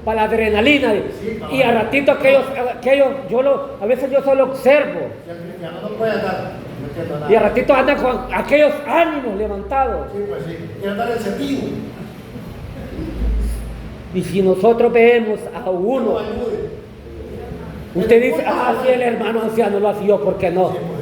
para la adrenalina. Sí, cabal. Y a ratito aquellos a veces yo solo observo. Si el cristiano no puede estar metiendo nada. Y a ratito andan con aquellos ánimos levantados. Sí, pues sí. Quiere dar el sentido. Y si nosotros vemos a No uno, ayude. usted dice, sí, el hermano anciano lo hacía, ¿por qué no? Sí, pues.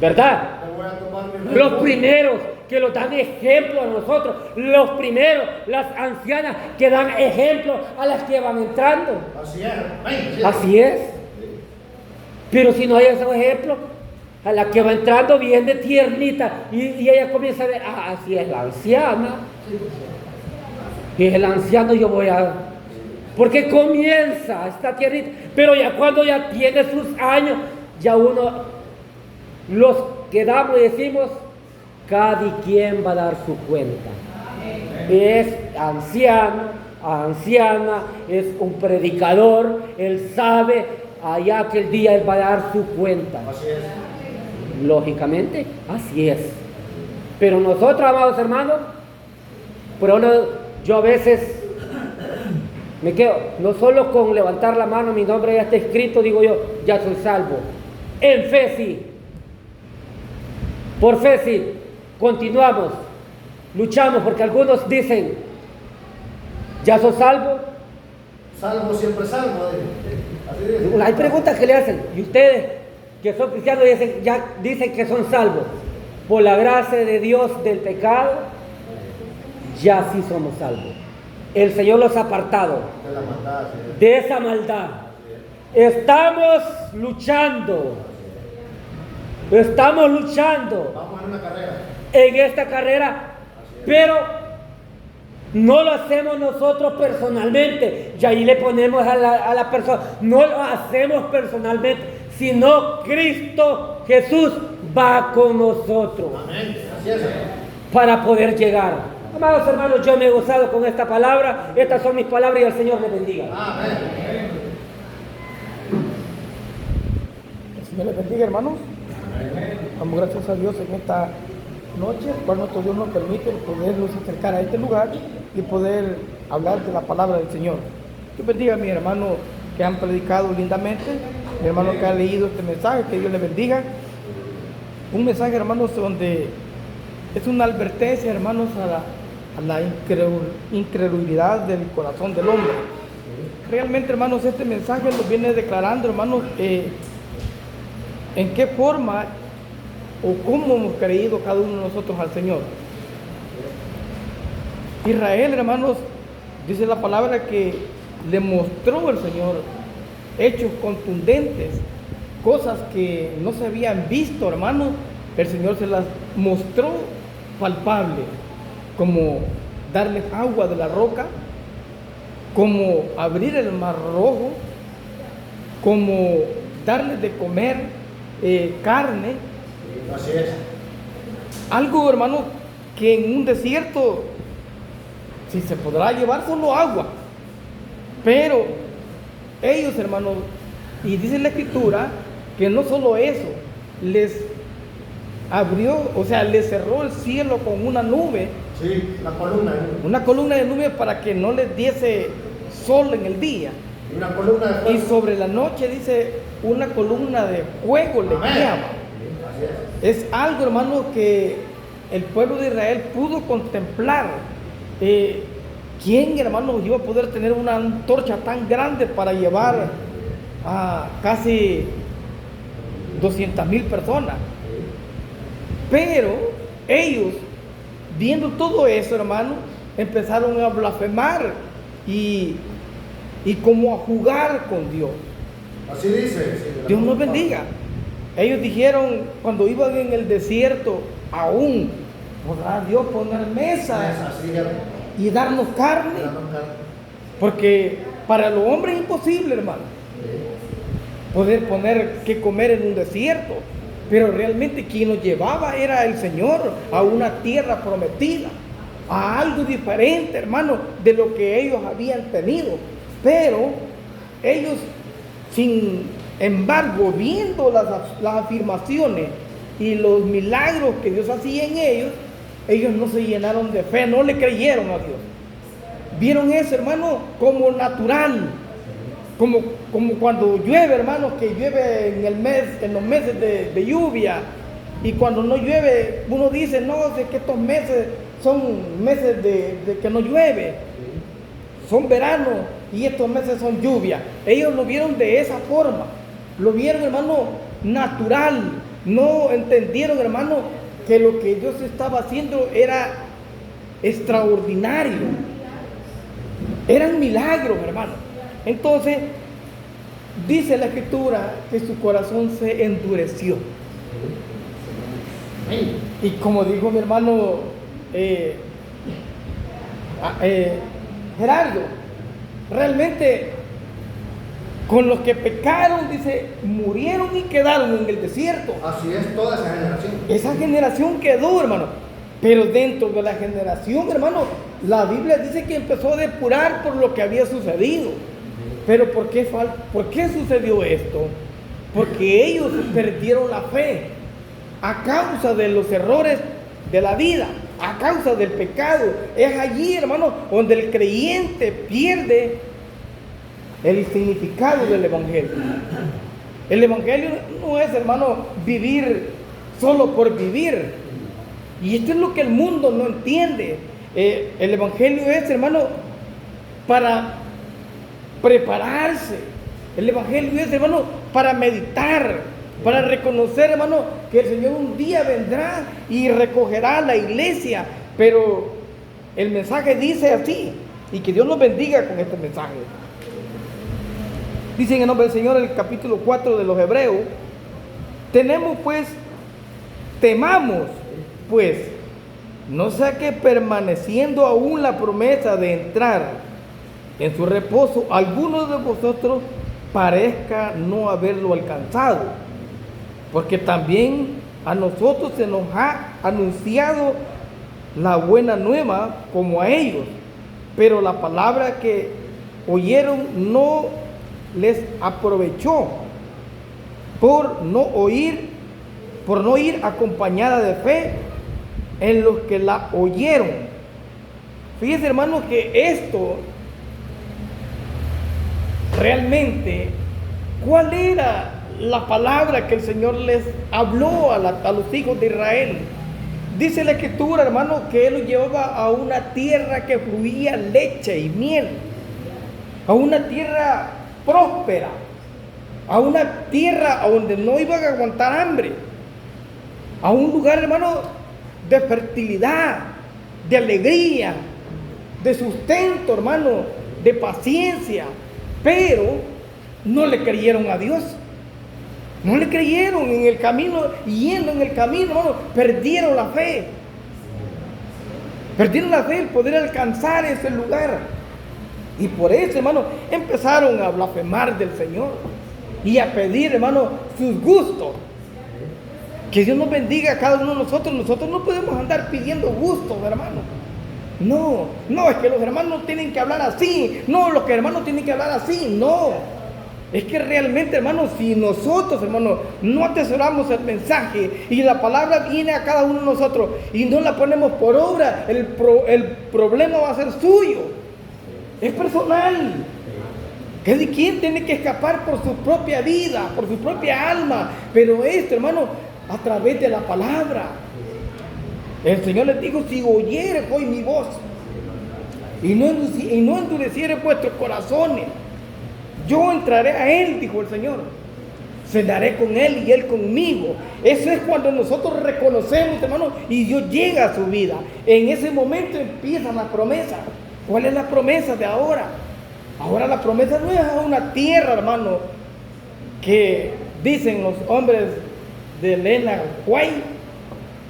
¿Verdad? Le voy a tomar mi Los primeros que nos dan ejemplo a nosotros, los primeros, las ancianas que dan ejemplo a las que van entrando. Así es. Ven, Así es. Pero si no hay esos ejemplos, a la que va entrando viene tiernita y ella comienza a ver, así es la anciana. Y el anciano yo voy a... Porque comienza esta tiernita, pero ya cuando ya tiene sus años, ya uno los quedamos y decimos, cada quien va a dar su cuenta. Es anciano, anciana, es un predicador, él sabe, allá aquel día él va a dar su cuenta. Así es. Lógicamente, así es. Pero nosotros, amados hermanos, yo a veces me quedo, no solo con levantar la mano, mi nombre ya está escrito, digo yo, ya soy salvo. En fe sí. Por fe sí. Continuamos, luchamos, porque algunos dicen, ¿ya sos salvo? Salvo siempre salvo. Así dice. Hay preguntas que le hacen, y ustedes que son cristianos dicen que son salvos. Por la gracia de Dios del pecado, ya sí somos salvos. El Señor los ha apartado De la maldad, sí. de esa maldad. Estamos luchando. Estamos luchando Vamos en una carrera. en esta carrera, pero no lo hacemos nosotros personalmente, y ahí le ponemos a la persona, no lo hacemos personalmente, sino Cristo Jesús va con nosotros Amén. Así es. para poder llegar. Amados hermanos, yo me he gozado con esta palabra, estas son mis palabras y el Señor me bendiga. Amén. El Señor les bendiga, hermanos. Damos gracias a Dios en esta noche, el cual nuestro Dios nos permite podernos acercar a este lugar y poder hablar de la palabra del Señor. Dios bendiga a mis hermanos que han predicado lindamente, mi hermano que ha leído este mensaje, que Dios les bendiga. Un mensaje, hermanos, donde es una advertencia, hermanos, a la incredulidad del corazón del hombre. Realmente, hermanos, este mensaje nos viene declarando, hermanos, en qué forma o cómo hemos creído cada uno de nosotros al Señor. Israel, hermanos, dice la palabra que le mostró el Señor hechos contundentes, cosas que no se habían visto, hermanos. El Señor se las mostró palpable, como darles agua de la roca, como abrir el mar rojo, como darles de comer carne. Así es. Algo, hermano, que en un desierto, si se podrá llevar solo agua, pero ellos, hermanos, y dice la Escritura que no solo eso, les abrió, o sea, les cerró el cielo con una nube, Sí, la columna. una columna de nube para que no les diese sol en el día, Y una columna de y fuego. sobre la noche dice una columna de fuego le Amén. llama. Así es. Es algo, hermano, que el pueblo de Israel pudo contemplar. ¿Quién, hermano, iba a poder tener una antorcha tan grande para llevar a casi 200,000 personas? Pero ellos, viendo todo eso, hermano, empezaron a blasfemar y como a jugar con Dios. Así dice. Sí, Dios nos bendiga. Ellos dijeron cuando iban en el desierto, aún podrá Dios poner mesas Así es. y darnos carne, porque para el hombre es imposible, hermano, poder poner que comer en un desierto, pero realmente quien nos llevaba era el Señor a una tierra prometida, a algo diferente, hermano, de lo que ellos habían tenido. Pero ellos, sin embargo, viendo las afirmaciones y los milagros que Dios hacía en ellos no se llenaron de fe, no le creyeron a Dios. Vieron eso, hermano, como natural, como cuando llueve, hermano, que llueve en los meses de lluvia, y cuando no llueve, uno dice, no, es que estos meses son meses de que no llueve, son verano, y estos meses son lluvia. Ellos lo vieron de esa forma, lo vieron, hermano, natural, no entendieron, hermano, que lo que Dios estaba haciendo era extraordinario, eran milagros, hermano. Entonces, dice la Escritura que su corazón se endureció. Y como dijo mi hermano Gerardo, realmente con los que pecaron, dice, murieron y quedaron en el desierto. Así es, toda esa generación. Esa generación quedó, hermano. Pero dentro de la generación, hermano, la Biblia dice que empezó a depurar por lo que había sucedido. Pero ¿por qué sucedió esto? Porque ellos perdieron la fe a causa de los errores de la vida, a causa del pecado. Es allí, hermano, donde el creyente pierde el significado del Evangelio. El Evangelio no es, hermano, vivir solo por vivir. Y esto es lo que el mundo no entiende. El Evangelio es, hermano, para prepararse. El Evangelio es, hermano, para meditar, para reconocer, hermano, que el Señor un día vendrá y recogerá la iglesia. Pero el mensaje dice así, y que Dios nos bendiga con este mensaje. Dice en el nombre del Señor, el capítulo 4 de los Hebreos: temamos pues, no sea que permaneciendo aún la promesa de entrar en su reposo, alguno de vosotros parezca no haberlo alcanzado, porque también a nosotros se nos ha anunciado la buena nueva como a ellos, pero la palabra que oyeron no les aprovechó por no ir acompañada de fe en los que la oyeron. Fíjense, hermanos, que esto realmente, ¿cuál era la palabra que el Señor les habló a los hijos de Israel? Dice la Escritura, hermano, que Él los llevaba a una tierra que fluía leche y miel, a una tierra próspera, a una tierra donde no iban a aguantar hambre, a un lugar, hermano, de fertilidad, de alegría, de sustento, hermano, de paciencia. Pero no le creyeron a Dios, no le creyeron en el camino, yendo en el camino, hermano, perdieron la fe, el poder alcanzar ese lugar. Y por eso, hermano, empezaron a blasfemar del Señor y a pedir, hermano, sus gustos. Que Dios nos bendiga a cada uno de nosotros. Nosotros no podemos andar pidiendo gustos, hermano. No, es que los hermanos tienen que hablar así. No, los hermanos tienen que hablar así. No, es que realmente, hermano, si nosotros, hermano, no atesoramos el mensaje y la palabra viene a cada uno de nosotros y no la ponemos por obra, el problema va a ser suyo. Es personal. Cada quien tiene que escapar por su propia vida, por su propia alma. Pero esto, hermano, a través de la palabra. El Señor les dijo: si oyeres hoy mi voz y no endureciere vuestros corazones, yo entraré a Él, dijo el Señor, cenaré con Él y Él conmigo. Eso es cuando nosotros reconocemos, hermano, y Dios llega a su vida. En ese momento empieza la promesa. ¿Cuál es la promesa de ahora? Ahora la promesa no es a una tierra, hermano, que dicen los hombres de Elena White,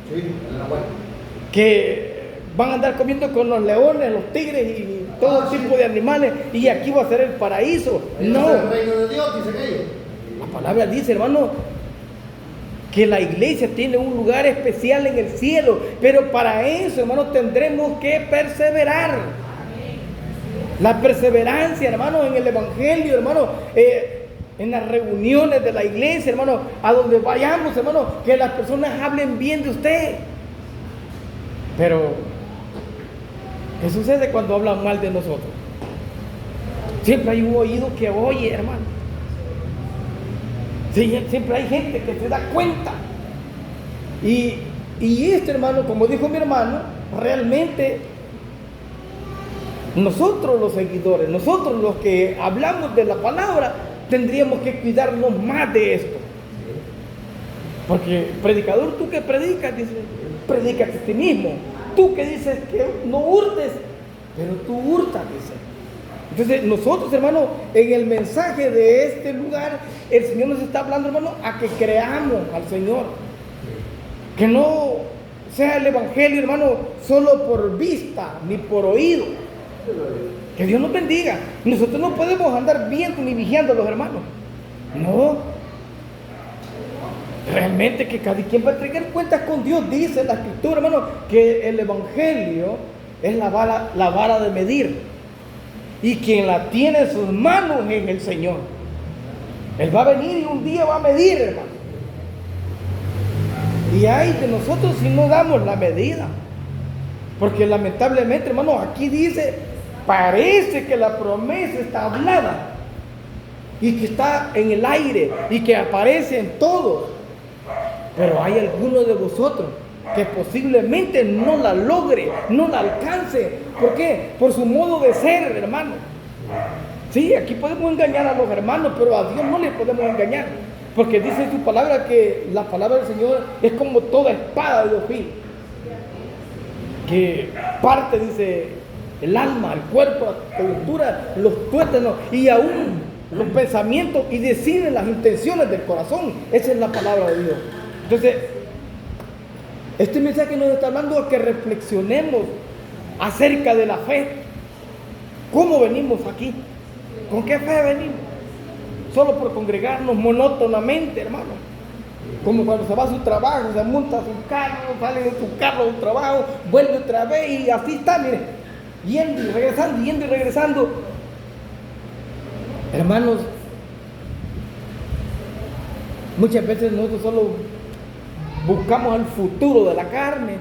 Sí, Elena White, que van a andar comiendo con los leones, los tigres y todo tipo de animales, y aquí va a ser el paraíso. No, el reino de Dios, dicen ellos. la palabra dice, hermano, que la iglesia tiene un lugar especial en el cielo, pero para eso, hermano, tendremos que perseverar. La perseverancia, hermano, en el Evangelio, hermano, en las reuniones de la iglesia, hermano, a donde vayamos, hermano, que las personas hablen bien de usted. Pero, ¿qué sucede cuando hablan mal de nosotros? Siempre hay un oído que oye, hermano. Sí, siempre hay gente que se da cuenta. Y esto, hermano, como dijo mi hermano, realmente nosotros los seguidores, nosotros los que hablamos de la palabra, tendríamos que cuidarnos más de esto. Porque predicador, tú que predicas, dice, predícate a ti mismo. Tú que dices que no hurtes, pero tú hurtas, dice. Entonces nosotros, hermano, en el mensaje de este lugar, el Señor nos está hablando, hermano, a que creamos al Señor. Que no sea el evangelio, hermano, solo por vista ni por oído. Que Dios nos bendiga. Nosotros no podemos andar viendo ni vigiando a los hermanos. No. Realmente que cada quien va a entregar cuentas con Dios. Dice la Escritura, hermano, que el evangelio es la vara de medir. Y quien la tiene en sus manos es el Señor. Él va a venir y un día va a medir, hermano. Y hay de nosotros si no damos la medida. Porque lamentablemente, hermano, aquí dice, parece que la promesa está hablada. Y que está en el aire. Y que aparece en todo. Pero hay algunos de vosotros que posiblemente no la logre, no la alcance. ¿Por qué? Por su modo de ser, hermano. Sí, aquí podemos engañar a los hermanos, pero a Dios no le podemos engañar. Porque dice su palabra que la palabra del Señor es como toda espada de dos filos. Que parte, dice, el alma, el cuerpo, la coyuntura, los tuétanos y aún los pensamientos y decide las intenciones del corazón. Esa es la palabra de Dios. Entonces, este mensaje nos está hablando de que reflexionemos acerca de la fe. ¿Cómo venimos aquí? ¿Con qué fe venimos? Solo por congregarnos monótonamente, hermano. Como cuando se va a su trabajo, se monta a su carro, sale de su carro del trabajo, vuelve otra vez y así está, mire, yendo y regresando, yendo y regresando. Hermanos, muchas veces nosotros solo buscamos el futuro de la carne,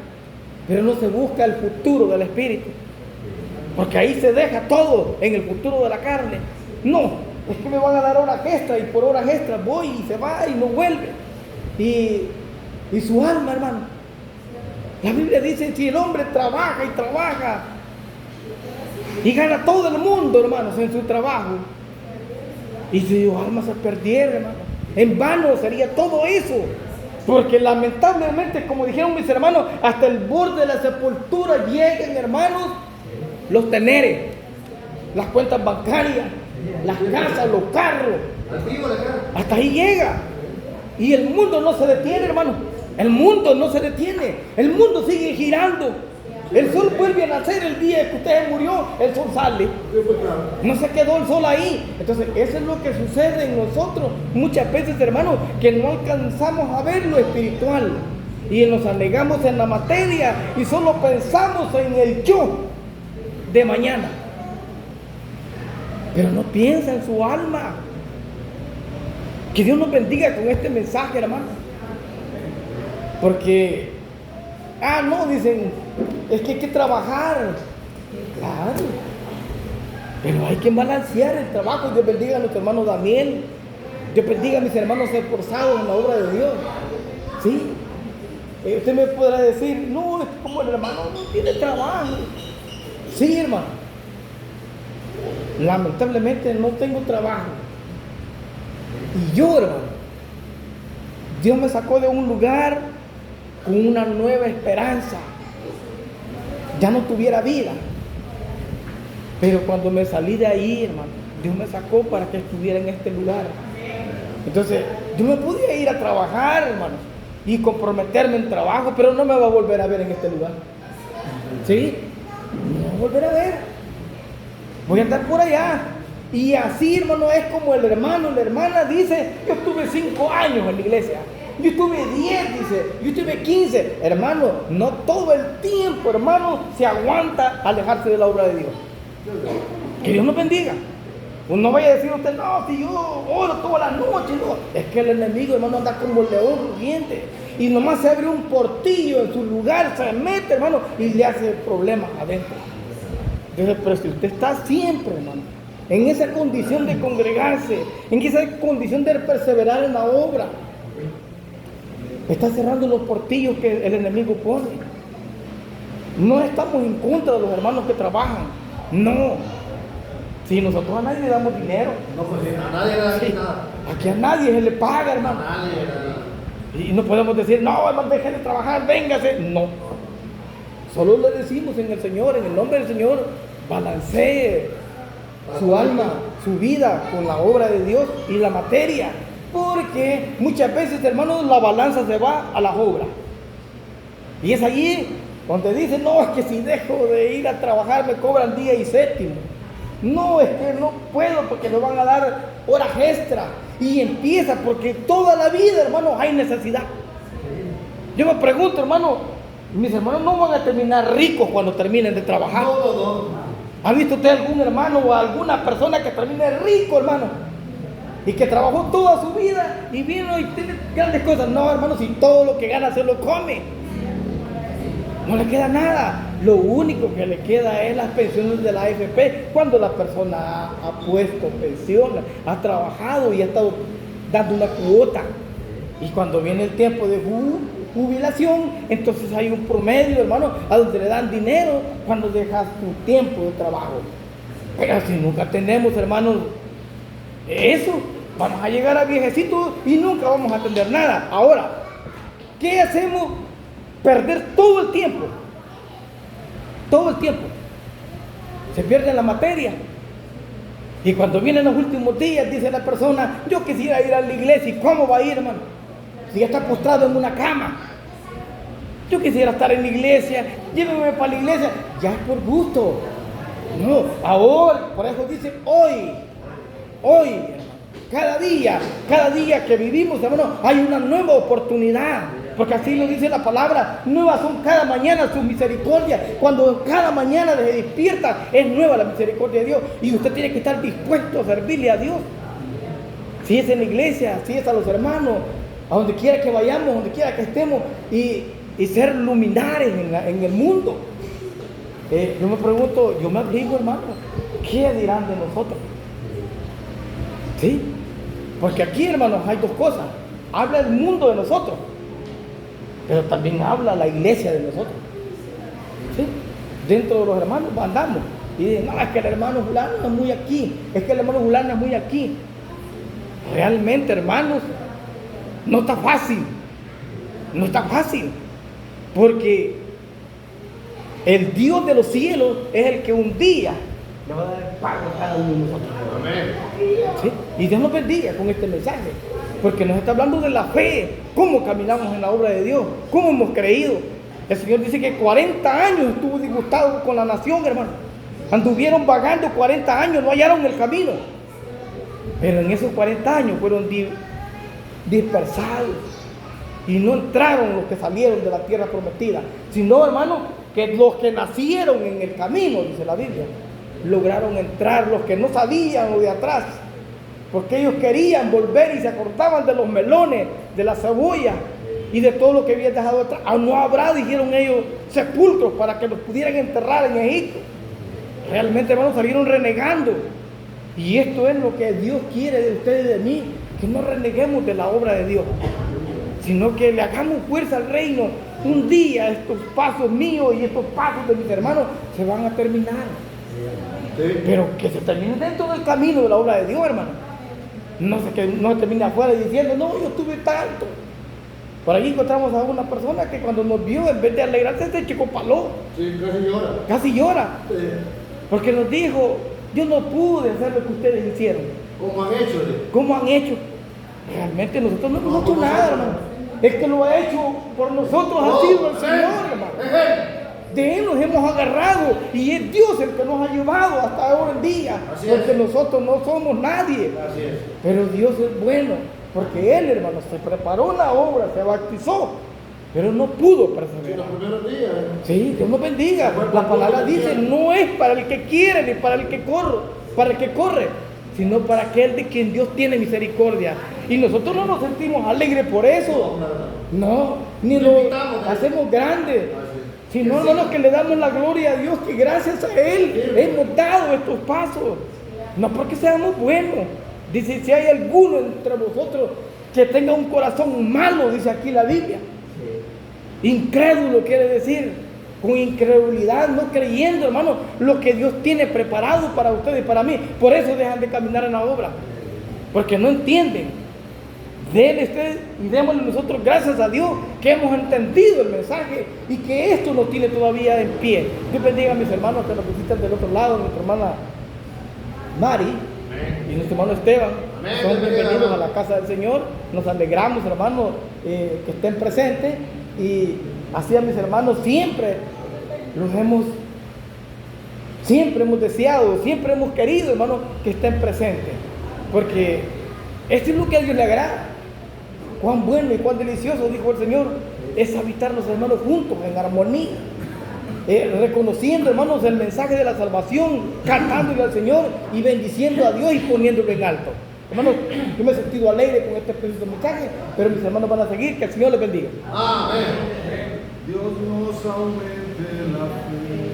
pero no se busca el futuro del espíritu. Porque ahí se deja todo en el futuro de la carne. No, es que me van a dar horas extras y por horas extras voy y se va y no vuelve. Y su alma, hermano. La Biblia dice, si el hombre trabaja y trabaja y gana todo el mundo, hermanos, en su trabajo, y si su alma se perdiera, hermano, en vano sería todo eso. Porque lamentablemente, como dijeron mis hermanos, hasta el borde de la sepultura llegan, hermanos, los teneres, las cuentas bancarias, las casas, los carros. Hasta ahí llega. Y el mundo no se detiene, hermano. El mundo no se detiene. El mundo sigue girando. El sol vuelve a nacer el día que usted murió. El sol sale. No se quedó el sol ahí. Entonces, eso es lo que sucede en nosotros. Muchas veces, hermano, que no alcanzamos a ver lo espiritual. Y nos anegamos en la materia. Y solo pensamos en el yo de mañana. Pero no piensa en su alma. Que Dios nos bendiga con este mensaje, hermano. Porque, no, dicen, es que hay que trabajar. Claro. Pero hay que balancear el trabajo. Dios bendiga a nuestro hermano Daniel. Dios bendiga a mis hermanos esforzados en la obra de Dios. ¿Sí? Usted me podrá decir, no, es como el hermano no tiene trabajo. Sí, hermano. Lamentablemente no tengo trabajo. Y yo, hermano, Dios me sacó de un lugar con una nueva esperanza. Ya no tuviera vida. Pero cuando me salí de ahí, hermano, Dios me sacó para que estuviera en este lugar. Entonces, yo me podía ir a trabajar, hermano, y comprometerme en trabajo, pero no me va a volver a ver en este lugar. ¿Sí? No me va a volver a ver. Voy a andar por allá. Y así, hermano, es como el hermano, la hermana dice, yo estuve 5 años en la iglesia. Yo estuve 10, dice, yo estuve 15. Hermano, no todo el tiempo, hermano, se aguanta alejarse de la obra de Dios. Que Dios nos bendiga. No vaya a decir usted, no, si yo oro toda la noche, no. Es que el enemigo, hermano, anda como león rugiente. Y nomás se abre un portillo en su lugar, se mete, hermano, y le hace problemas adentro. Entonces, pero si usted está siempre, hermano, en esa condición de congregarse, en esa condición de perseverar en la obra, está cerrando los portillos que el enemigo pone. No estamos en contra de los hermanos que trabajan, no. Si nosotros a nadie le damos dinero, No, pues a nadie le da sí, nada. aquí a nadie se le paga, hermano. A nadie le da nada. Y no podemos decir, no, hermano, deje de trabajar, véngase. No. Solo le decimos en el Señor, en el nombre del Señor, balancee su alma, su vida con la obra de Dios y la materia. Porque muchas veces, hermanos, la balanza se va a las obras. Y es allí donde dicen, no, es que si dejo de ir a trabajar me cobran día y séptimo. No, es que no puedo porque me van a dar horas extra. Y empieza porque toda la vida, hermanos, hay necesidad. Yo me pregunto, hermano, mis hermanos no van a terminar ricos cuando terminen de trabajar. No. ¿Ha visto usted algún hermano o alguna persona que termine rico, hermano? Y que trabajó toda su vida y vino y tiene grandes cosas. No, hermano, si todo lo que gana se lo come. No le queda nada. Lo único que le queda es las pensiones de la AFP. Cuando la persona ha puesto pensión, ha trabajado y ha estado dando una cuota. Y cuando viene el tiempo de jubilación, entonces hay un promedio, hermano, a donde le dan dinero cuando dejas tu tiempo de trabajo. Pero si nunca tenemos, hermanos, eso, vamos a llegar a viejecitos y nunca vamos a tener nada. Ahora, ¿qué hacemos? Perder todo el tiempo. Todo el tiempo. Se pierde la materia. Y cuando vienen los últimos días, dice la persona, yo quisiera ir a la iglesia. ¿Y cómo va a ir, hermano? Si ya está postrado en una cama. Yo quisiera estar en la iglesia, lléveme para la iglesia. Ya es por gusto. No, ahora, por eso dice hoy, hermano. Cada día que vivimos, hermano, hay una nueva oportunidad. Porque así lo dice la palabra, nuevas son cada mañana sus misericordias. Cuando cada mañana se despierta, es nueva la misericordia de Dios. Y usted tiene que estar dispuesto a servirle a Dios. Si es en la iglesia, si es a los hermanos, a donde quiera que vayamos, donde quiera que estemos, y ser luminares en el mundo. Yo me pregunto, yo me abrigo, hermano, ¿qué dirán de nosotros? ¿Sí? Porque aquí, hermanos, hay dos cosas. Habla el mundo de nosotros, pero también habla la iglesia de nosotros. ¿Sí? Dentro de los hermanos andamos y dicen, no, es que el hermano fulano es muy aquí, es que el hermano fulano es muy aquí. Realmente, hermanos, no está fácil. No está fácil. Porque el Dios de los cielos es el que un día le va a dar el pago a cada uno de nosotros. ¿Sí? Y Dios nos bendiga con este mensaje. Porque nos está hablando de la fe, cómo caminamos en la obra de Dios, cómo hemos creído. El Señor dice que 40 años estuvo disgustado con la nación, hermano. Anduvieron vagando 40 años, no hallaron el camino. Pero en esos 40 años fueron dispersados. Y no entraron los que salieron de la tierra prometida. Sino, hermano, que los que nacieron en el camino, dice la Biblia, lograron entrar, los que no sabían lo de atrás. Porque ellos querían volver y se acordaban de los melones, de la cebolla y de todo lo que habían dejado atrás. No habrá, dijeron ellos, sepulcros para que los pudieran enterrar en Egipto. Realmente, hermanos, salieron renegando. Y esto es lo que Dios quiere de ustedes y de mí, que no reneguemos de la obra de Dios, sino que le hagamos fuerza al reino. Un día estos pasos míos y estos pasos de mis hermanos se van a terminar. Sí. Pero que se termine dentro del camino de la obra de Dios, hermano. No se termine afuera diciendo, no, yo tuve tanto. Por ahí encontramos a una persona que cuando nos vio, en vez de alegrarse, se chicopaló. Sí, casi llora. Casi llora. Sí. Porque nos dijo, yo no pude hacer lo que ustedes hicieron. ¿Cómo han hecho? ¿Cómo han hecho? Realmente nosotros no hemos hecho nada, hermano. Es que lo ha hecho por nosotros, ha sido el Señor, hermano. De Él nos hemos agarrado y es Dios el que nos ha llevado hasta ahora en día. Porque nosotros no somos nadie. Así es. Pero Dios es bueno, porque Él, hermano, se preparó la obra, se bautizó, pero no pudo perseverar. Sí, los primeros días. Sí, Dios nos bendiga. La palabra dice, no es para el que quiere ni para el que corre, sino para aquel de quien Dios tiene misericordia. Y nosotros no nos sentimos alegres por eso. No, ni lo hacemos grande. Sino, hermanos, que le damos la gloria a Dios, que gracias a Él hemos dado estos pasos. No porque seamos buenos. Dice, si hay alguno entre vosotros que tenga un corazón malo, dice aquí la Biblia. Incrédulo quiere decir, con incredulidad, no creyendo, hermano, lo que Dios tiene preparado para ustedes y para mí. Por eso dejan de caminar en la obra, porque no entienden. Denle ustedes y démosle nosotros gracias a Dios que hemos entendido el mensaje y que esto nos tiene todavía en pie. Dios bendiga a mis hermanos que nos visitan del otro lado, nuestra hermana Mari y nuestro hermano Esteban. Son bienvenidos a la casa del Señor. Nos alegramos, hermanos, que estén presentes, y así a mis hermanos siempre hemos deseado, siempre hemos querido, hermanos, que estén presentes, porque esto es lo que a Dios le agrada. Cuán bueno y cuán delicioso, dijo el Señor, es habitar los hermanos juntos en armonía, reconociendo, hermanos, el mensaje de la salvación, cantándole al Señor y bendiciendo a Dios y poniéndolo en alto. Hermanos, yo me he sentido alegre con este precioso mensaje, pero mis hermanos van a seguir. Que el Señor les bendiga. Amén. Dios nos aumente la fe.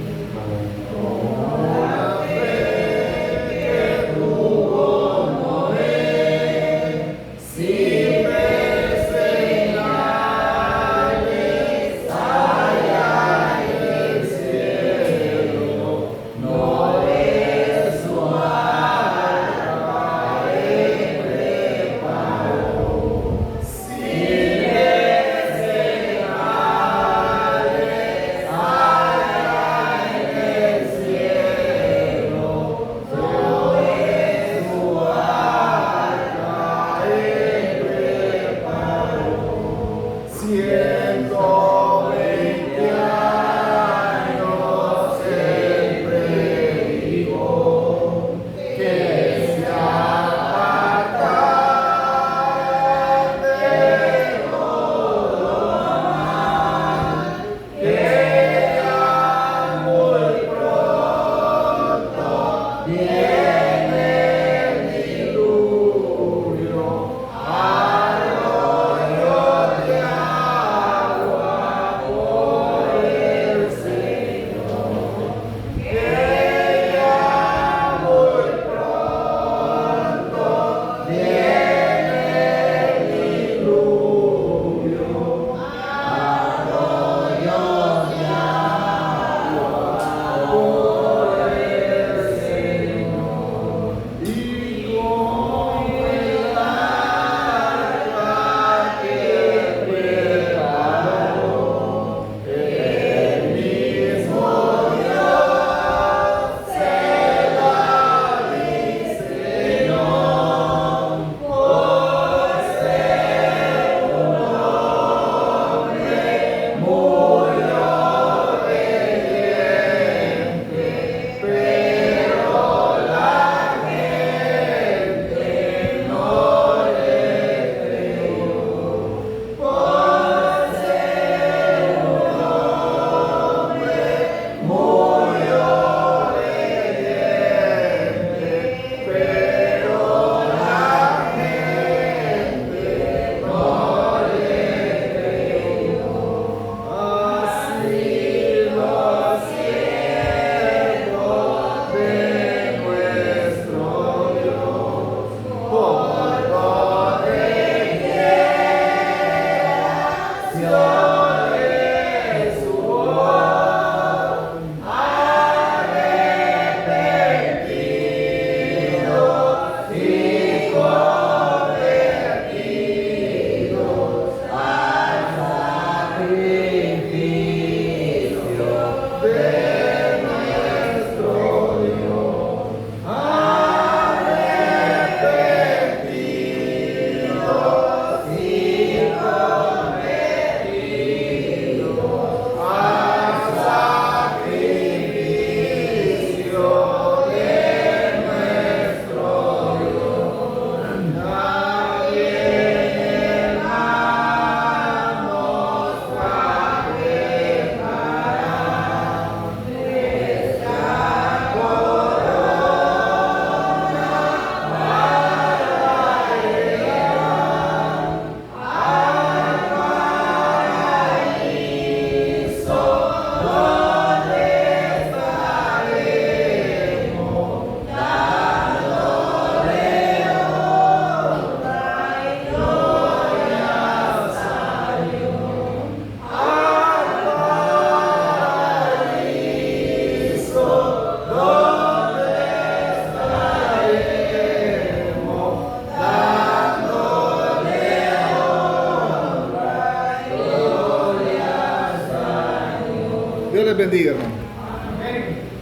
bendiga, hermano.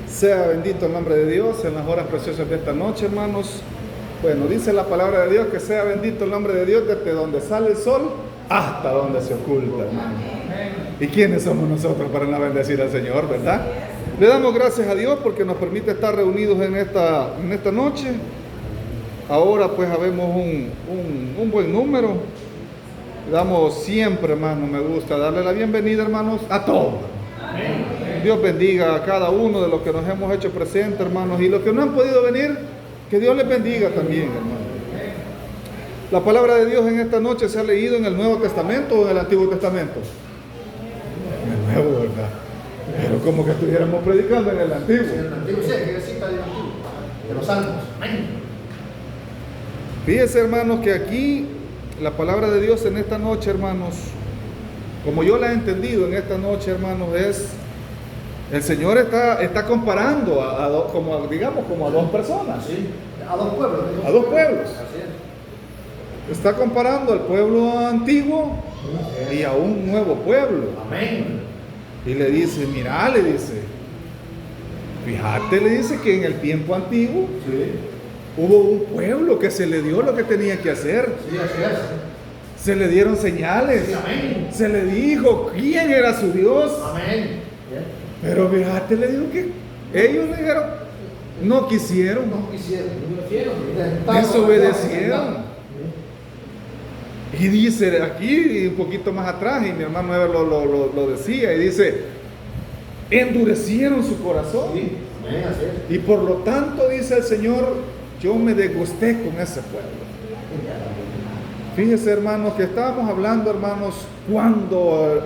Sea bendito el nombre de Dios en las horas preciosas de esta noche, hermanos. Bueno, dice la palabra de Dios que sea bendito el nombre de Dios desde donde sale el sol hasta donde se oculta, hermano. ¿Y quiénes somos nosotros para no bendecir al Señor, verdad? Le damos gracias a Dios porque nos permite estar reunidos en esta noche. Ahora pues habemos un buen número. Damos siempre, hermano, me gusta darle la bienvenida, hermanos, a todos. Dios bendiga a cada uno de los que nos hemos hecho presentes, hermanos, y los que no han podido venir, que Dios les bendiga también, hermanos. La palabra de Dios en esta noche se ha leído en el Nuevo Testamento o en el Antiguo Testamento. En el Nuevo, ¿verdad? Pero como que estuviéramos predicando en el Antiguo. En el Antiguo, sí, que cita del Antiguo, de los Salmos. Fíjense, hermanos, que aquí la palabra de Dios en esta noche, hermanos, como yo la he entendido en esta noche, hermanos, es el Señor está comparando como a dos personas. Sí, a dos pueblos. A dos pueblos. Así es. Está comparando al pueblo antiguo y a un nuevo pueblo. Amén. Y le dice, mira, le dice, fíjate, le dice que en el tiempo antiguo Sí, hubo un pueblo que se le dio lo que tenía que hacer. sí, así es. Se le dieron señales. Sí, amén. Se le dijo quién era su Dios. Amén. Pero fíjate, le digo que ellos le dijeron, no quisieron, No quisieron. desobedecieron. Y dice aquí, un poquito más atrás, y mi hermano Ever lo decía, y dice, endurecieron su corazón. Sí, amén, así es. Y por lo tanto, dice el Señor, yo me desgusté con ese pueblo. Fíjese, hermanos, que estábamos hablando, hermanos, cuando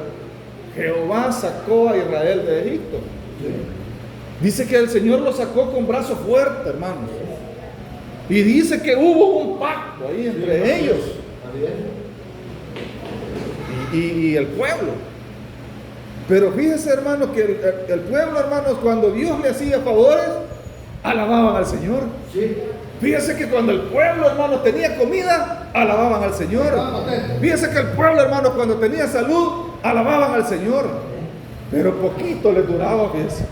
Jehová sacó a Israel de Egipto. Dice que el Señor lo sacó con brazo fuerte, hermanos. Y dice que hubo un pacto ahí entre ellos Así es. y el pueblo. Pero fíjese, hermanos, que el pueblo, hermanos, cuando Dios le hacía favores, alababan al Señor. Sí. Fíjese que cuando el pueblo, hermanos, tenía comida, alababan al Señor. Fíjese que el pueblo, hermanos, cuando tenía salud, alababan al Señor. Pero poquito les duraba, fíjese.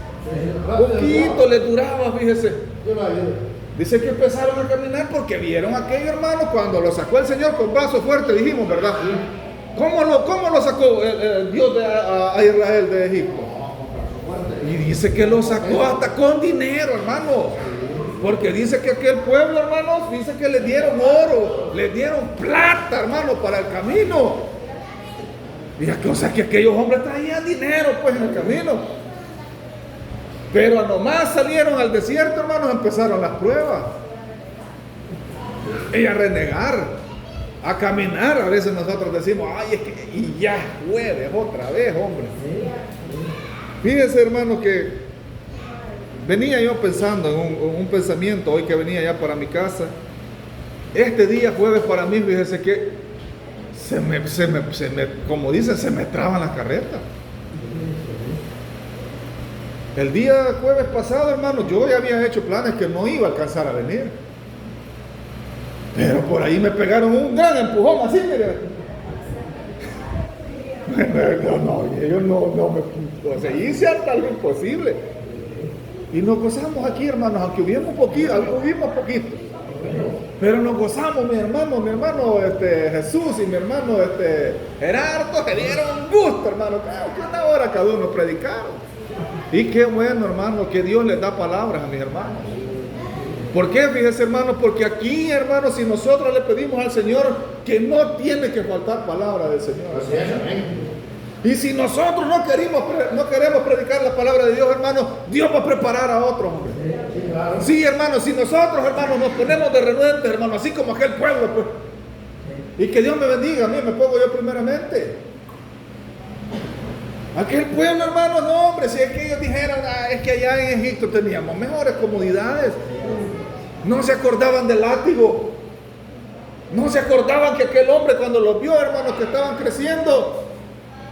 Poquito les duraba, fíjese. Yo lo ayudo. Dice que empezaron a caminar porque vieron a aquellos hermanos cuando lo sacó el Señor con brazo fuerte, dijimos, ¿verdad? ¿Cómo lo sacó el Dios a Israel de Egipto? Y dice que lo sacó hasta con dinero, hermano. Porque dice que aquel pueblo, hermanos, dice que les dieron oro, les dieron plata, hermano, para el camino. Y o sea que aquellos hombres traían dinero, pues, en el camino. Pero nomás salieron al desierto, hermanos, empezaron las pruebas. Y a renegar, a caminar. A veces nosotros decimos, ay, es que, y ya, jueves, otra vez, hombre. Fíjense, hermano, que venía yo pensando en un pensamiento hoy que venía ya para mi casa. Este día jueves para mí, fíjese que como dicen, se me traban las carretas. El día jueves pasado, hermano, yo ya había hecho planes que no iba a alcanzar a venir. Pero por ahí me pegaron un gran empujón, así, mire. Yo no me... O sea, hice hasta lo imposible. Y nos gozamos aquí, hermanos, aunque hubimos poquito. Pero nos gozamos, mi hermano Jesús y mi hermano Gerardo, se dieron gusto, hermano. Que una hora cada uno predicaron. Y qué bueno, hermano, que Dios les da palabras a mis hermanos. ¿Por qué? Fíjese, hermano, porque aquí, hermano, si nosotros le pedimos al Señor que no tiene que faltar palabra del Señor. Así es, amén. Y si nosotros no queremos predicar la palabra de Dios, hermano, Dios va a preparar a otros, hombre. Sí, claro. Sí, hermano, si nosotros, hermano, nos ponemos de renuentes, hermano, así como aquel pueblo, pues. Y que Dios me bendiga, a mí me pongo yo primeramente. Aquel pueblo, hermano, no, hombre, si es que ellos dijeran, es que allá en Egipto teníamos mejores comodidades. No se acordaban del látigo. No se acordaban que aquel hombre cuando los vio, hermanos, que estaban creciendo,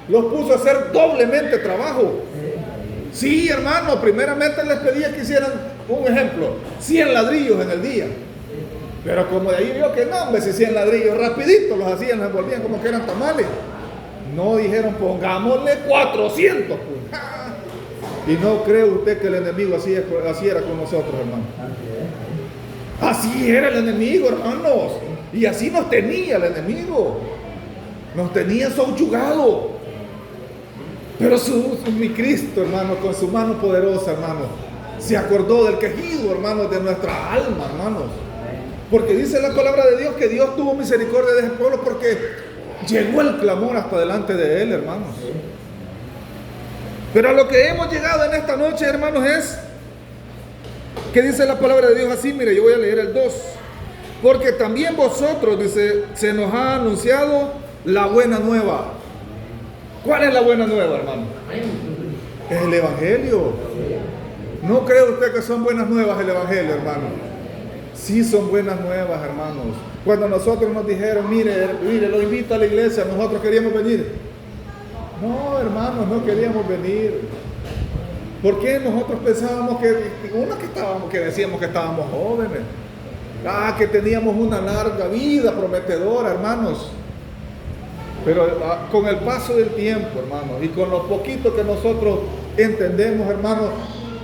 los puso a hacer doblemente trabajo. Sí, hermano, primeramente les pedía que hicieran, un ejemplo, 100 ladrillos en el día. Pero como de ahí vio que no, hombre, si 100 ladrillos rapidito los hacían, los volvían como que eran tamales. No dijeron, pongámosle 400. Pues. Y no cree usted que el enemigo así era con nosotros, hermano. Así era el enemigo, hermanos. Y así nos tenía el enemigo. Nos tenía subyugado. Pero mi Cristo, hermano, con su mano poderosa, hermano, se acordó del quejido, hermano, de nuestra alma, hermanos. Porque dice la palabra de Dios que Dios tuvo misericordia de ese pueblo porque llegó el clamor hasta delante de él, hermanos. Pero a lo que hemos llegado en esta noche, hermanos, es que dice la palabra de Dios así. Mire, yo voy a leer el 2. Porque también vosotros, dice, se nos ha anunciado la buena nueva. ¿Cuál es la buena nueva, hermano? Es el Evangelio. ¿No cree usted que son buenas nuevas el Evangelio, hermano? Sí son buenas nuevas, hermanos. Cuando nosotros nos dijeron, mire, lo invito a la iglesia, nosotros queríamos venir. No, hermanos, no queríamos venir. ¿Por qué nosotros pensábamos que decíamos que estábamos jóvenes? Que teníamos una larga vida prometedora, hermanos. Pero con el paso del tiempo, hermanos, y con lo poquito que nosotros entendemos, hermanos,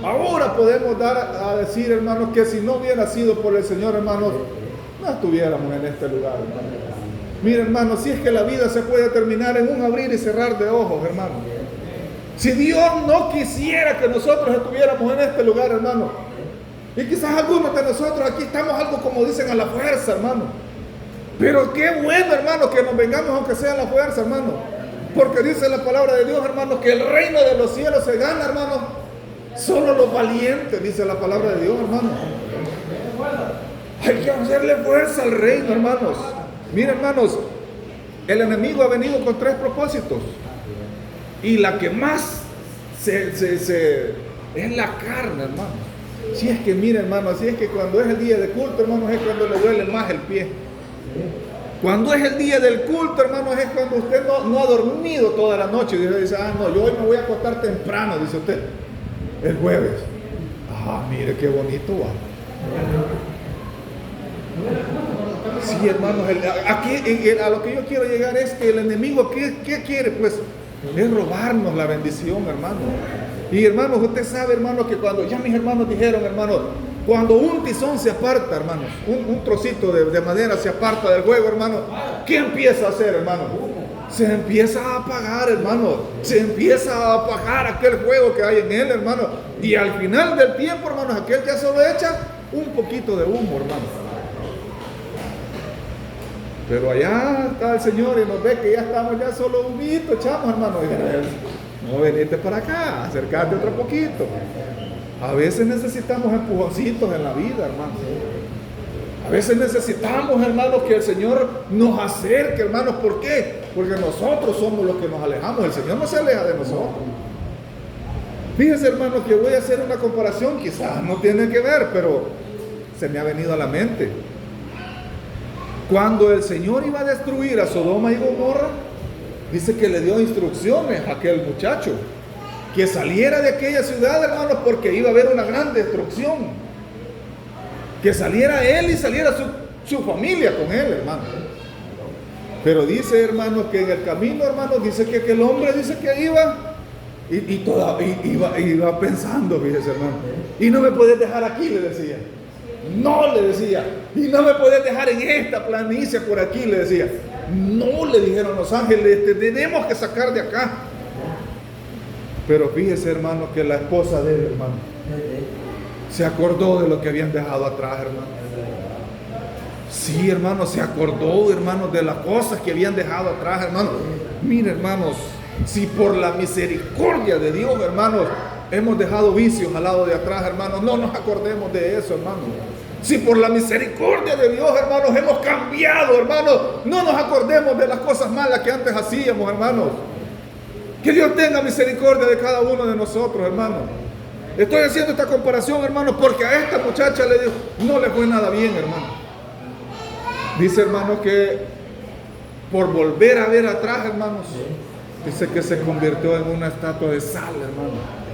ahora podemos dar a decir, hermanos, que si no hubiera sido por el Señor, hermanos, no estuviéramos en este lugar, hermanos. Mira, hermanos, si es que la vida se puede terminar en un abrir y cerrar de ojos, hermanos. Si Dios no quisiera que nosotros estuviéramos en este lugar, hermanos, y quizás algunos de nosotros aquí estamos algo como dicen a la fuerza, hermano. Pero qué bueno, hermano, que nos vengamos aunque sea a la fuerza, hermano. Porque dice la palabra de Dios, hermano, que el reino de los cielos se gana, hermano, solo los valientes, dice la palabra de Dios, hermano. Hay que hacerle fuerza al reino, hermanos. Miren, hermanos, el enemigo ha venido con 3 propósitos. Y la que más es la carne, hermano. Si es que, mire, hermano, así es que cuando es el día de culto, hermanos, es cuando le duele más el pie. Cuando es el día del culto, hermanos, es cuando usted no ha dormido toda la noche. Y dice, no, yo hoy me voy a acostar temprano, dice usted, el jueves. Mire qué bonito va. Sí, hermanos, aquí a lo que yo quiero llegar es que el enemigo, ¿qué quiere? Pues es robarnos la bendición, hermano. Y hermanos, usted sabe, hermanos, que cuando ya mis hermanos dijeron, hermanos, cuando un tizón se aparta, hermanos, un trocito de madera se aparta del fuego, hermanos, ¿qué empieza a hacer, hermanos? Se empieza a apagar, hermanos. Se empieza a apagar aquel fuego que hay en él, hermanos. Y al final del tiempo, hermanos, aquel ya solo echa un poquito de humo, hermanos. Pero allá está el Señor y nos ve que ya estamos ya solo humito, echamos, hermanos. No, venite para acá, acercate otro poquito. A veces necesitamos empujoncitos en la vida, hermanos. A veces necesitamos, hermanos, que el Señor nos acerque, hermanos. ¿Por qué? Porque nosotros somos los que nos alejamos. El Señor no se aleja de nosotros. Fíjense, hermanos, que voy a hacer una comparación. Quizás no tiene que ver, pero se me ha venido a la mente. Cuando el Señor iba a destruir a Sodoma y Gomorra, dice que le dio instrucciones a aquel muchacho que saliera de aquella ciudad, hermanos, porque iba a haber una gran destrucción. Que saliera él y saliera su familia con él, hermano. Pero dice, hermano, que en el camino, hermano, dice que aquel hombre dice que iba pensando, fíjese, hermano. Y no me puedes dejar aquí, le decía. No, le decía. Y no me puedes dejar en esta planicie por aquí, le decía. No, le dijeron los ángeles, te tenemos que sacar de acá. Pero fíjese, hermano, que la esposa de él, hermano, se acordó de lo que habían dejado atrás, hermano. Sí, hermano, se acordó, hermano, de las cosas que habían dejado atrás, hermano. Mire, hermanos, si por la misericordia de Dios, hermanos, hemos dejado vicios al lado de atrás, hermanos, no nos acordemos de eso, hermano. Si por la misericordia de Dios, hermanos, hemos cambiado, hermanos, no nos acordemos de las cosas malas que antes hacíamos, hermanos. Que Dios tenga misericordia de cada uno de nosotros, hermanos. Estoy haciendo esta comparación, hermanos, porque a esta muchacha no le fue nada bien, hermano. Dice, hermano, que por volver a ver atrás, hermanos, dice que se convirtió en una estatua de sal, hermano.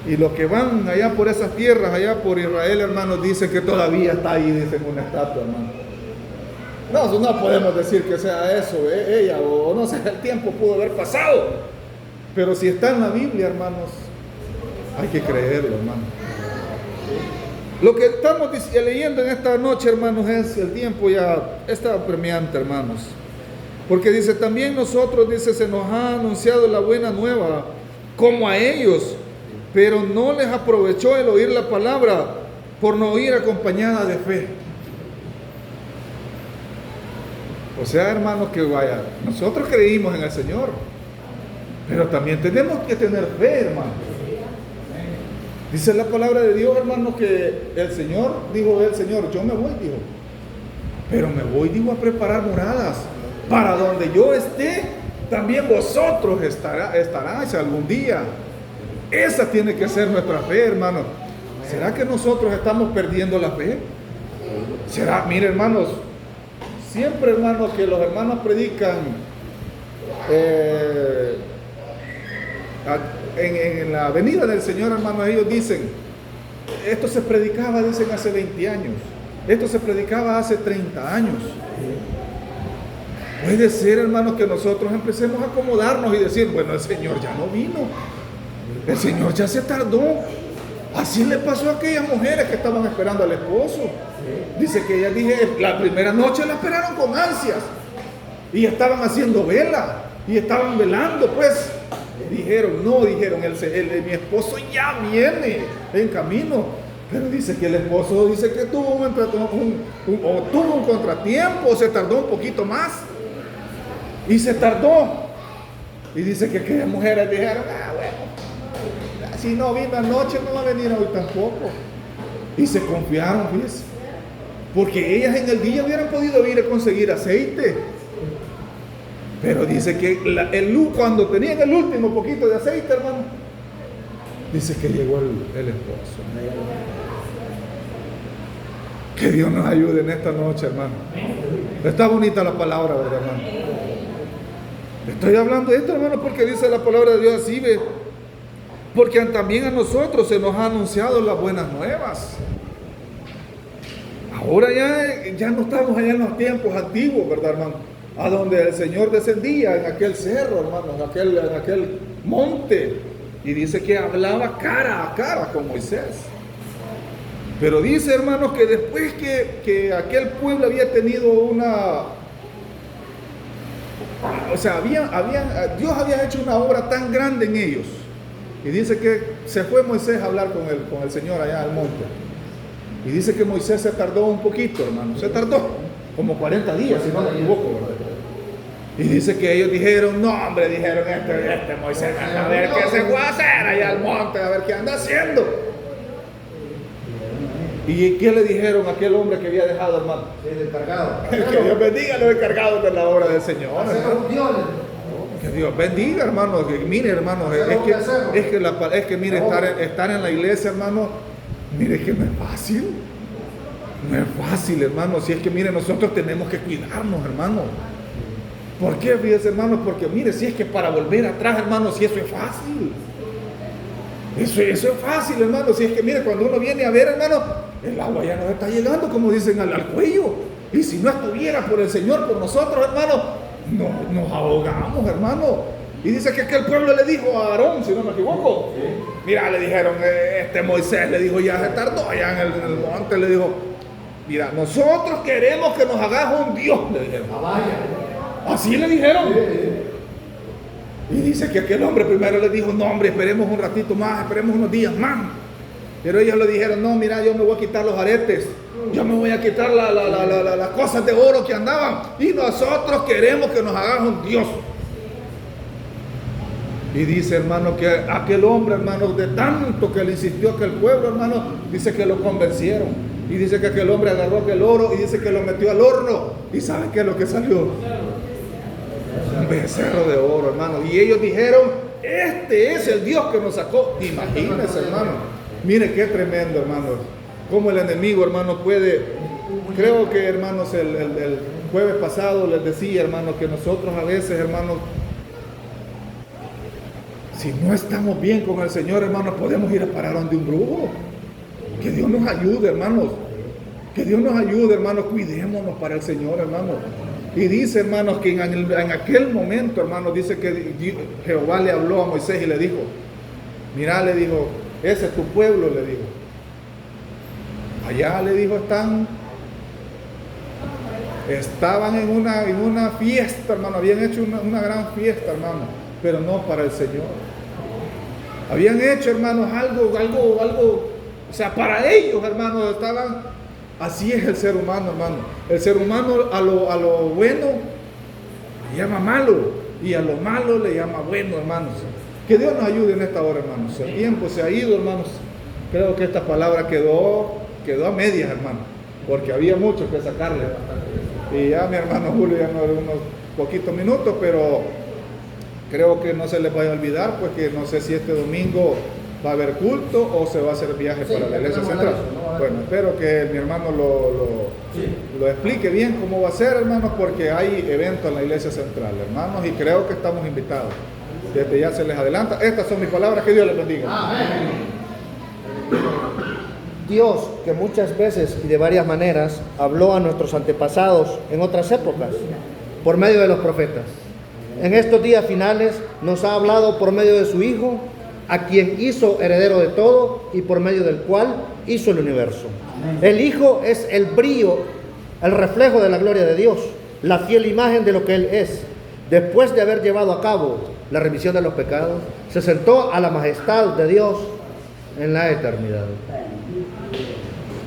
Y los que van allá por esas tierras, allá por Israel, hermanos, dicen que todavía está ahí, dicen, una estatua, hermano. No podemos decir que sea eso, ella, o no sé, el tiempo pudo haber pasado. Pero si está en la Biblia, hermanos, hay que creerlo, hermanos. Lo que estamos leyendo en esta noche, hermanos, es el tiempo ya está apremiante, hermanos. Porque dice, también nosotros, dice, se nos ha anunciado la buena nueva, como a ellos, pero no les aprovechó el oír la palabra, por no oír acompañada de fe. O sea, hermanos, que vaya, nosotros creímos en el Señor, pero también tenemos que tener fe, hermanos. Dice la palabra de Dios, hermanos, que el Señor, dijo el Señor, yo me voy, dijo, pero me voy, dijo, a preparar moradas, para donde yo esté, también vosotros estaráis algún día. Esa tiene que ser nuestra fe, hermanos. ¿Será que nosotros estamos perdiendo la fe? ¿Será? Mire, hermanos, siempre, hermanos, que los hermanos predican en la venida del Señor, hermanos, ellos dicen, esto se predicaba, dicen, hace 20 años, esto se predicaba hace 30 años. Puede ser, hermanos, que nosotros empecemos a acomodarnos y decir, bueno, el Señor ya no vino, el Señor ya se tardó. Así le pasó a aquellas mujeres que estaban esperando al esposo. Dice que ellas, dije, la primera noche la esperaron con ansias y estaban haciendo vela y estaban velando, pues. Dijeron, mi esposo ya viene en camino. Pero dice que el esposo dice que tuvo un contratiempo, se tardó un poquito más. Y se tardó. Y dice que aquellas mujeres dijeron, bueno, si no vino anoche, no va a venir hoy tampoco. Y se confiaron, ¿ves? Porque ellas en el día hubieran podido ir a conseguir aceite. Pero dice que cuando tenían el último poquito de aceite, hermano, dice que llegó el esposo. Que Dios nos ayude en esta noche, hermano. Está bonita la palabra, ¿verdad, hermano? Estoy hablando de esto, hermano, porque dice la palabra de Dios así, ¿ve? Porque también a nosotros se nos ha anunciado las buenas nuevas. Ahora ya no estamos allá en los tiempos antiguos, ¿verdad, hermano? A donde el Señor descendía en aquel cerro, hermano, en aquel monte, y dice que hablaba cara a cara con Moisés. Pero dice, hermanos, que después que aquel pueblo había tenido Dios había hecho una obra tan grande en ellos, y dice que se fue Moisés a hablar con el Señor allá al monte, y dice que Moisés se tardó un poquito, hermano, se tardó como 40 días, si no me equivoco, ¿verdad? Y dice que ellos dijeron, no, hombre, dijeron, este Moisés, a ver qué se fue a hacer allá al monte, a ver qué anda haciendo. ¿Y qué le dijeron a aquel hombre que había dejado, hermano? El encargado. Que Dios bendiga a los encargados de la obra del Señor. Que Dios bendiga, hermano. Que mire, hermano, es que mire, estar en la iglesia, hermano, mire que no es fácil. No es fácil, hermano. Si es que, mire, nosotros tenemos que cuidarnos, hermano. ¿Por qué, fíjese, hermano? Porque, mire, si es que para volver atrás, hermano, si eso es fácil. Eso es fácil, hermano. Si es que, mire, cuando uno viene a ver, hermano, el agua ya nos está llegando, como dicen, al cuello. Y si no estuviera por el Señor, por nosotros, hermano, nos ahogamos, hermano. Y dice que aquel pueblo le dijo a Aarón, si no me equivoco. Sí. Mira, le dijeron, Moisés le dijo, ya se tardó allá en el monte, le dijo, mira, nosotros queremos que nos hagas un Dios, le dijeron. Así le dijeron. Y dice que aquel hombre primero le dijo, no, hombre, esperemos un ratito más, esperemos unos días más. Pero ellos le dijeron, no, mira, yo me voy a quitar los aretes, yo me voy a quitar las cosas de oro que andaban, y nosotros queremos que nos hagas un Dios. Y dice, hermano, que aquel hombre, hermano, de tanto que le insistió a aquel pueblo, hermano, dice que lo convencieron. Y dice que aquel hombre agarró aquel oro y dice que lo metió al horno. ¿Y sabe qué es lo que salió? Un becerro de oro, hermano. Y ellos dijeron, este es el Dios que nos sacó. Imagínense, hermano. Mire qué tremendo, hermano. Cómo el enemigo, hermano, puede. Creo que, hermanos, el jueves pasado les decía, hermano, que nosotros a veces, hermanos, si no estamos bien con el Señor, hermanos, podemos ir a parar donde un brujo. Que Dios nos ayude, hermanos. Que Dios nos ayude, hermanos. Cuidémonos para el Señor, hermanos. Y dice, hermanos, que en aquel momento, hermanos, dice que Jehová le habló a Moisés y le dijo, mira, le dijo, ese es tu pueblo, le dijo. Allá, le dijo, estaban en una fiesta, hermano, habían hecho una gran fiesta, hermano, pero no para el Señor. Habían hecho, hermanos, algo, o sea, para ellos, hermanos, estaban, así es el ser humano, hermano. El ser humano a lo bueno le llama malo, y a lo malo le llama bueno, hermanos. Que Dios nos ayude en esta hora, hermanos. El tiempo se ha ido, hermanos. Creo que esta palabra quedó a medias, hermano, porque había mucho que sacarle. Y ya mi hermano Julio ya nos dio unos poquitos minutos, pero creo que no se les vaya a olvidar, pues que no sé si este domingo va a haber culto o se va a hacer viaje para la iglesia central. Bueno, espero que mi hermano lo explique bien cómo va a ser, hermanos, porque hay evento en la iglesia central, hermanos, y creo que estamos invitados. Desde ya se les adelanta. Estas son mis palabras, que Dios les bendiga. Amén. Dios, que muchas veces y de varias maneras habló a nuestros antepasados en otras épocas, por medio de los profetas, en estos días finales nos ha hablado por medio de su Hijo, a quien hizo heredero de todo y por medio del cual hizo el universo. El Hijo es el brillo, el reflejo de la gloria de Dios, la fiel imagen de lo que Él es. Después de haber llevado a cabo la remisión de los pecados, se sentó a la majestad de Dios en la eternidad.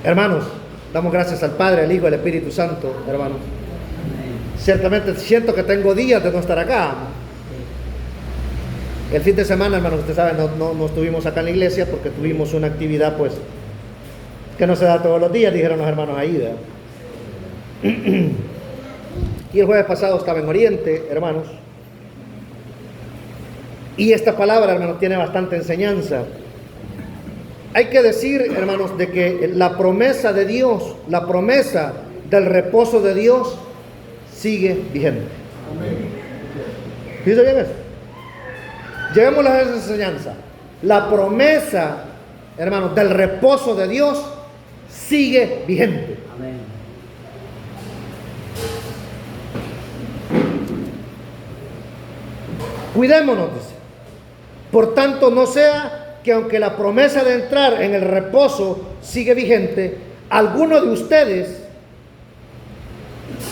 Hermanos, damos gracias al Padre, al Hijo y al Espíritu Santo, hermanos. Ciertamente siento que tengo días de no estar acá. El fin de semana, hermanos, ustedes saben, no estuvimos acá en la iglesia porque tuvimos una actividad, pues, que no se da todos los días, dijeron los hermanos ahí, y el jueves pasado estaba en Oriente, hermanos. Y esta palabra, hermanos, tiene bastante enseñanza. Hay que decir, hermanos, de que la promesa de Dios, la promesa del reposo de Dios, sigue vigente. ¿Dice bien eso? Llevémosla a esa enseñanza. La promesa, hermanos, del reposo de Dios sigue vigente. Amén. Cuidémonos, dice. Por tanto, no sea que aunque la promesa de entrar en el reposo sigue vigente, alguno de ustedes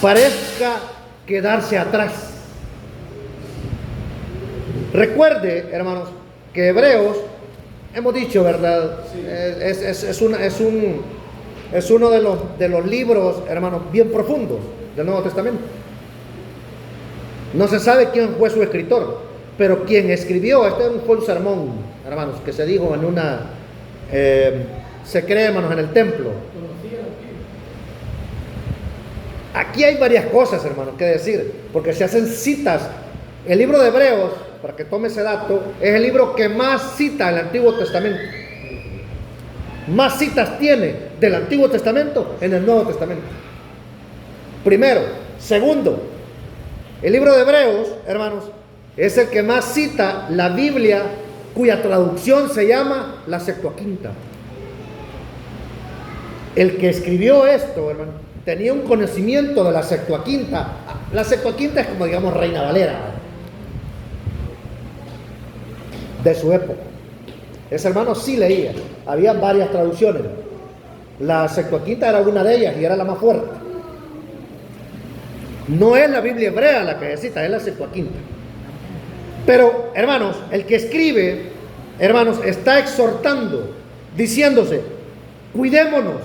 parezca quedarse atrás. Recuerde, hermanos, que Hebreos, hemos dicho, ¿verdad? Es uno de los libros, hermanos, bien profundos del Nuevo Testamento. No se sabe quién fue su escritor, pero quien escribió, fue un sermón, hermanos, que se dijo en se cree, hermanos, en el templo. Aquí hay varias cosas, hermanos, que decir, porque se hacen citas. El libro de Hebreos, para que tome ese dato, es el libro que más cita el Antiguo Testamento. Más citas tiene del Antiguo Testamento en el Nuevo Testamento. Primero. Segundo, el libro de Hebreos, hermanos, es el que más cita la Biblia, cuya traducción se llama la Septuaginta. El que escribió esto, hermano, tenía un conocimiento de la Septuaginta. La Septuaginta es como, digamos, Reina Valera de su época. Ese hermano sí leía. Había varias traducciones. La Septuaginta era una de ellas y era la más fuerte. No es la Biblia hebrea la que se cita, es la Septuaginta. Pero, hermanos, el que escribe, hermanos, está exhortando, diciéndose, cuidémonos.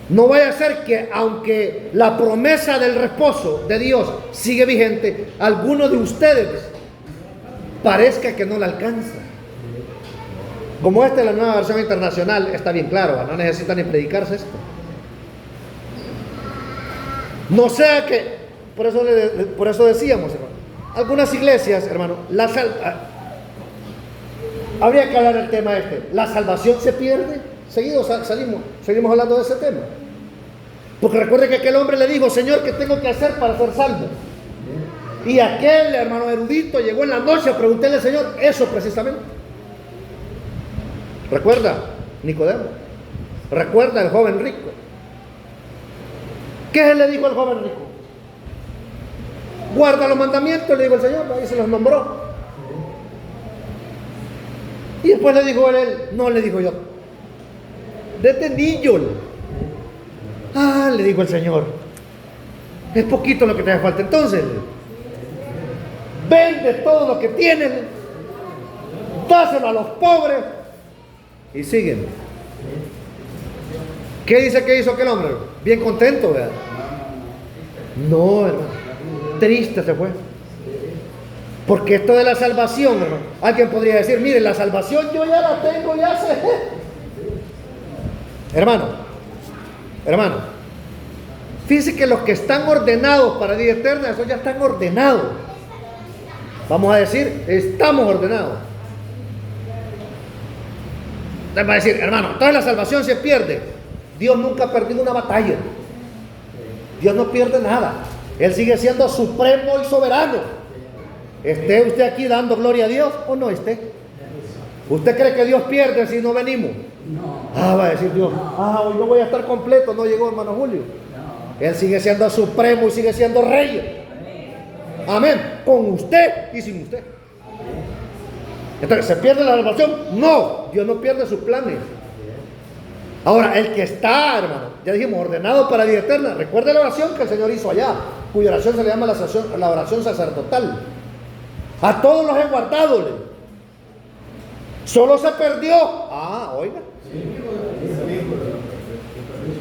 No vaya a ser que, aunque la promesa del reposo de Dios sigue vigente, alguno de ustedes parezca que no la alcanza. Como esta es la nueva versión internacional, está bien claro, no necesita ni predicarse esto. No sea que, por eso decíamos, hermano, algunas iglesias, hermano, habría que hablar del tema la salvación se pierde. Seguimos hablando de ese tema. Porque recuerde que aquel hombre le dijo, Señor, ¿qué tengo que hacer para ser salvo? Y aquel hermano erudito llegó en la noche a preguntarle al Señor eso precisamente. Recuerda Nicodemo, recuerda el joven rico. ¿Qué le dijo al joven rico? Guarda los mandamientos, le dijo el Señor, ahí se los nombró. Y después le dijo él, no, le dijo yo, desde niño. Ah, le dijo el Señor, es poquito lo que te hace falta. Entonces, vende todo lo que tienes, dáselo a los pobres y siguen. ¿Qué dice que hizo aquel hombre? Bien contento, ¿verdad? No, hermano, triste se fue. Porque esto de la salvación, hermano, alguien podría decir, mire, la salvación yo ya la tengo, ya sé. Hermano, fíjese que los que están ordenados para vida eterna, esos ya están ordenados. Vamos a decir, estamos ordenados. Usted va a decir, hermano, entonces la salvación se pierde. Dios nunca ha perdido una batalla. Dios no pierde nada. Él sigue siendo supremo y soberano. ¿Esté usted aquí dando gloria a Dios o no esté? ¿Usted cree que Dios pierde si no venimos? Va a decir Dios, hoy no voy a estar completo, no llegó hermano Julio. Él sigue siendo supremo y sigue siendo rey. Amén. Con usted y sin usted. Entonces, ¿se pierde la salvación? No, Dios no pierde sus planes. Ahora, el que está, hermano, ya dijimos, ordenado para vida eterna. Recuerde la oración que el Señor hizo allá, cuya oración se le llama la oración sacerdotal. A todos los he guardado. Solo se perdió. Oiga.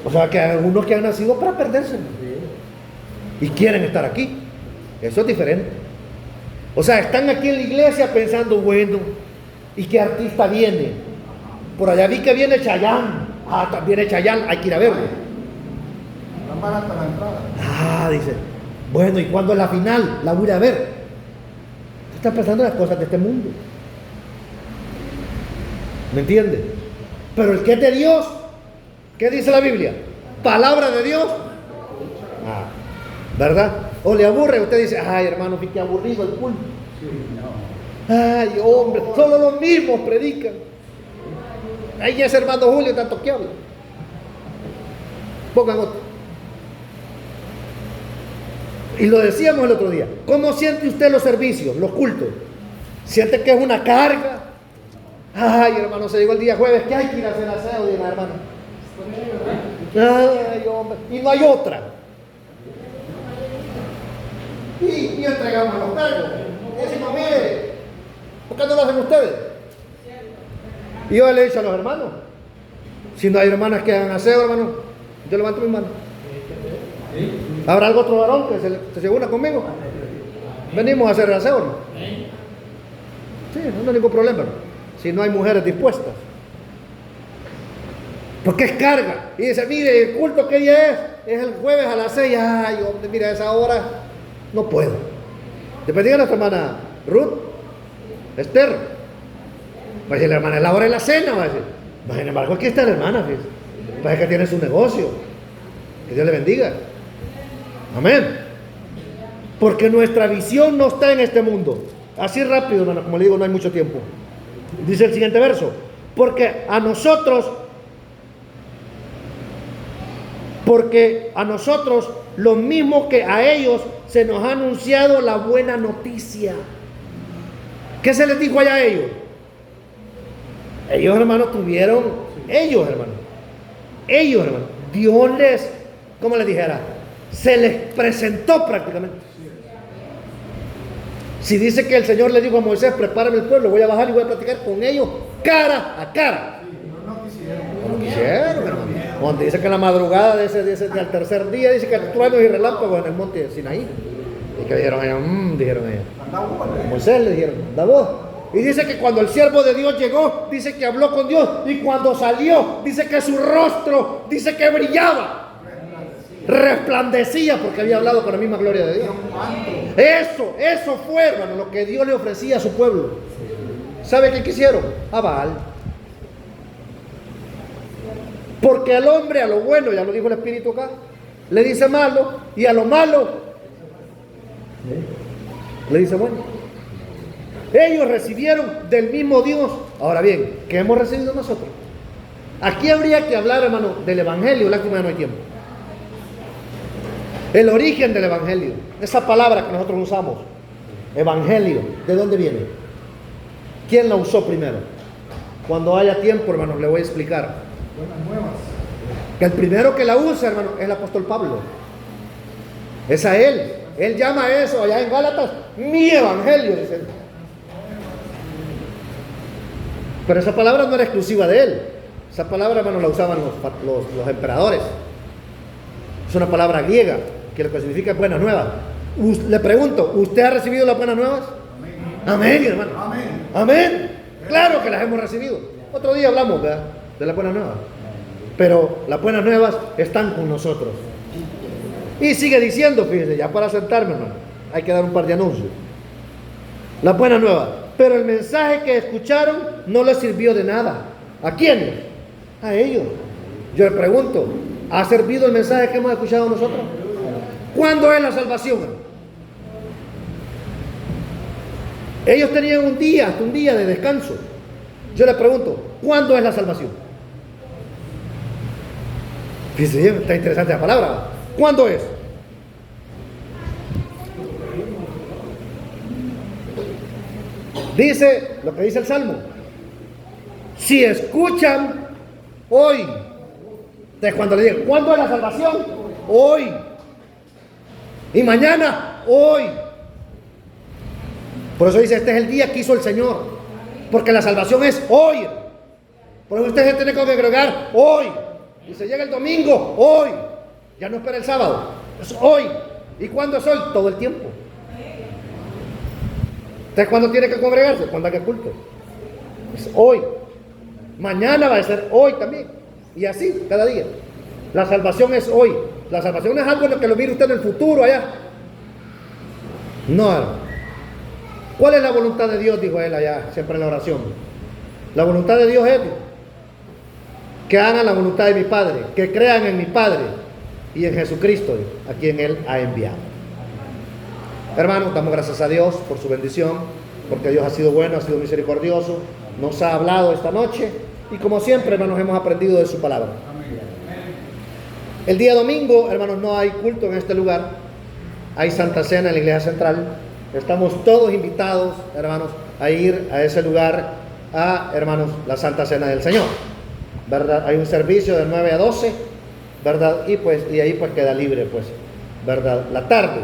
O sea que hay algunos que han nacido para perderse y quieren estar aquí. Eso es diferente. O sea, están aquí en la iglesia pensando, bueno, ¿y qué artista viene? Por allá vi que viene Chayanne. Viene Chayanne, hay que ir a verlo. Más barata la entrada. Dice, bueno, ¿y cuándo es la final? La voy a ir a ver. Está pensando en las cosas de este mundo. ¿Me entiende? Pero el que es de Dios, ¿qué dice la Biblia? Palabra de Dios. ¿Verdad? O le aburre, usted dice, hermano, qué aburrido el culto. Hombre, solo los mismos predican. Ahí es hermano Julio, tanto que habla. Pongan otro. Y lo decíamos el otro día. ¿Cómo siente usted los servicios, los cultos? ¿Siente que es una carga? Hermano, se llegó el día jueves, que hay que ir a hacer aseo, dice la hermana. Hombre. Y no hay otra. Y entregamos los cargos. Y decimos, mire, ¿por qué no lo hacen ustedes? Y yo le he dicho a los hermanos, si no hay hermanas que hagan aseo, hermano, yo levanto mi mano. ¿Habrá algún otro varón que se una conmigo? Venimos a hacer aseo, ¿no? Sí, no hay ningún problema, ¿no? Si no hay mujeres dispuestas. Porque es carga. Y dice, mire, el culto que día es el jueves a las 6. Hombre, mira, a esa hora no puedo. Después diga a nuestra hermana Ruth, Esther, va a decir la hermana, es la hora de la cena, va a decir. Sin embargo, aquí está la hermana, fíjese. Parece que tiene su negocio. Que Dios le bendiga. Amén. Porque nuestra visión no está en este mundo. Así rápido, hermano, como le digo, no hay mucho tiempo. Dice el siguiente verso. Porque a nosotros lo mismo que a ellos se nos ha anunciado la buena noticia. ¿Qué se les dijo allá a ellos? Ellos, hermanos, Dios les, ¿cómo les dijera? Se les presentó prácticamente. Si dice que el Señor le dijo a Moisés, prepárame el pueblo, voy a bajar y voy a platicar con ellos cara a cara. No quisieron, hermano. Donde dice que en la madrugada del tercer día dice que truenos y relámpagos en el monte de Sinaí. Y que dijeron ellos, dijeron ellos. Moisés le dijeron, da vos. Y dice que cuando el siervo de Dios llegó, dice que habló con Dios. Y cuando salió, dice que su rostro, dice que brillaba. Resplandecía porque había hablado con la misma gloria de Dios. Eso fue, hermano, lo que Dios le ofrecía a su pueblo. ¿Sabe qué quisieron? A Baal. Porque al hombre, a lo bueno, ya lo dijo el Espíritu acá, le dice malo, y a lo malo le dice bueno. Ellos recibieron del mismo Dios. Ahora bien, ¿qué hemos recibido nosotros? Aquí habría que hablar, hermano, del Evangelio. Lástima, no hay tiempo. El origen del evangelio, esa palabra que nosotros usamos, evangelio, ¿de dónde viene? ¿Quién la usó primero? Cuando haya tiempo, hermanos, le voy a explicar. Buenas nuevas. Que el primero que la usa, hermano, es el apóstol Pablo. Es a él. Él llama a eso allá en Gálatas mi evangelio, dice él. Pero esa palabra no era exclusiva de él. Esa palabra, hermano, la usaban los emperadores. Es una palabra griega que lo que significa buenas nuevas. Le pregunto, ¿usted ha recibido las buenas nuevas? Amén, hermano. Amén. Amén. Claro que las hemos recibido. Otro día hablamos, ¿verdad?, de las buenas nuevas. Pero las buenas nuevas están con nosotros. Y sigue diciendo, fíjense, ya para sentarme, hermano, hay que dar un par de anuncios. Las buenas nuevas. Pero el mensaje que escucharon no les sirvió de nada. ¿A quiénes? A ellos. Yo le pregunto, ¿ha servido el mensaje que hemos escuchado nosotros? ¿Cuándo es la salvación? Ellos tenían un día, hasta un día de descanso. Yo le pregunto, ¿cuándo es la salvación? Fíjense, está interesante la palabra. ¿Cuándo es? Dice lo que dice el Salmo. Si escuchan hoy. Entonces cuando le digo, ¿cuándo es la salvación? Hoy. Y mañana, hoy. Por eso dice, este es el día que hizo el Señor. Porque la salvación es hoy. Por eso usted se tiene que congregar hoy. Y se llega el domingo, hoy. Ya no espera el sábado, es hoy. ¿Y cuándo es hoy? Todo el tiempo. Entonces, ¿cuándo tiene que congregarse? Cuando haga culto. Es hoy. Mañana va a ser hoy también. Y así, cada día. La salvación es hoy. La salvación no es algo en lo que lo mire usted en el futuro allá. No. ¿Cuál es la voluntad de Dios? Dijo él allá, siempre en la oración. La voluntad de Dios es que hagan la voluntad de mi Padre, que crean en mi Padre y en Jesucristo, a quien Él ha enviado. Hermanos, damos gracias a Dios por su bendición, porque Dios ha sido bueno, ha sido misericordioso, nos ha hablado esta noche y como siempre, hermanos, hemos aprendido de su palabra. El día domingo, hermanos, no hay culto en este lugar, hay Santa Cena en la iglesia central. Estamos todos invitados, hermanos, a ir a ese lugar, hermanos, la Santa Cena del Señor, ¿verdad? Hay un servicio de 9 a 12, ¿verdad? Y ahí pues queda libre, pues, ¿verdad?, la tarde.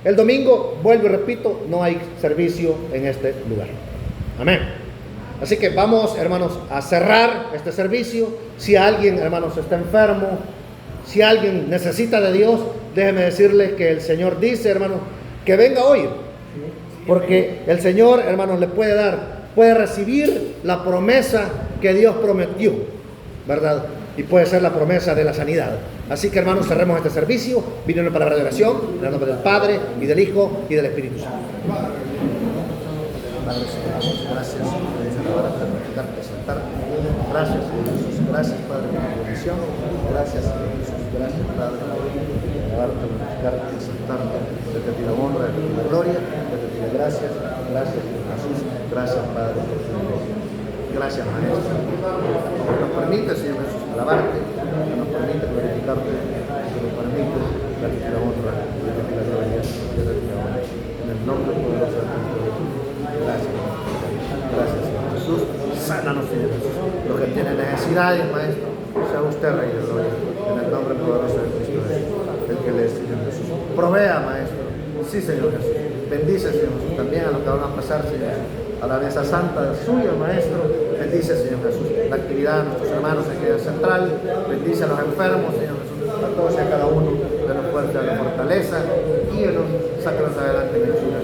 El domingo, vuelvo y repito, no hay servicio en este lugar. Amén. Así que vamos, hermanos, a cerrar este servicio. Si alguien, hermanos, está enfermo, si alguien necesita de Dios, déjeme decirles que el Señor dice, hermanos, que venga hoy, porque el Señor, hermanos, le puede recibir la promesa que Dios prometió, ¿verdad? Y puede ser la promesa de la sanidad. Así que, hermanos, cerremos este servicio. Vino una palabra de oración en el nombre del Padre y del Hijo y del Espíritu Santo. Gracias, gracias, Jesús. Gracias, Padre, por tu bendición. Gracias, Jesús. Gracias, Padre, por alabarte, glorificarte, exaltarte. Desde ti la honra, desde ti la gloria, desde ti la gracias. Gracias, Jesús. Gracias, Padre, por tu bendición. Gracias, Maestro. Nos permite, Señor Jesús, alabarte, nos permite glorificarte, nos permite darte la honra, darte la gloria, darte la honra. En el nombre poderoso de Cristo Jesús. Gracias, gracias, Señor Jesús. Sánanos, Señor Jesús. Los que tienen necesidades, Maestro, sea usted, Rey de Gloria. En el nombre poderoso de Cristo Jesús. El que le es, Señor Jesús. Provea, Maestro. Sí, Señor Jesús. Bendice, Señor Jesús, también a lo que van a pasar, Señor Jesús. A la mesa santa suya, Maestro. Bendice, Señor Jesús, la actividad de nuestros hermanos aquí en Central. Bendice a los enfermos, Señor Jesús, a todos y a cada uno de los fuertes de la fortaleza. Guíenos, sácanos adelante en Jesús.